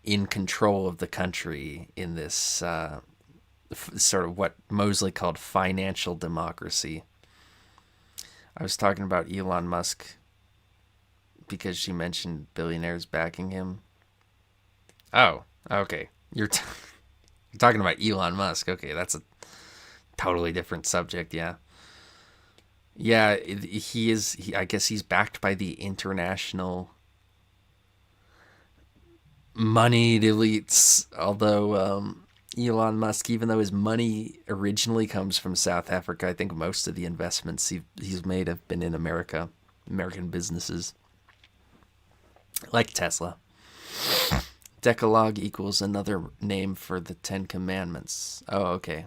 in control of the country in this sort of what Mosley called financial democracy. I was talking about Elon Musk because she mentioned billionaires backing him. Oh, okay. You're talking about Elon Musk. Okay, that's a totally different subject, yeah. Yeah, he is. I guess he's backed by the international moneyed elites. Although Elon Musk, even though his money originally comes from South Africa, I think most of the investments he's made have been in American businesses, like Tesla. Decalogue equals another name for the Ten Commandments. Oh, okay.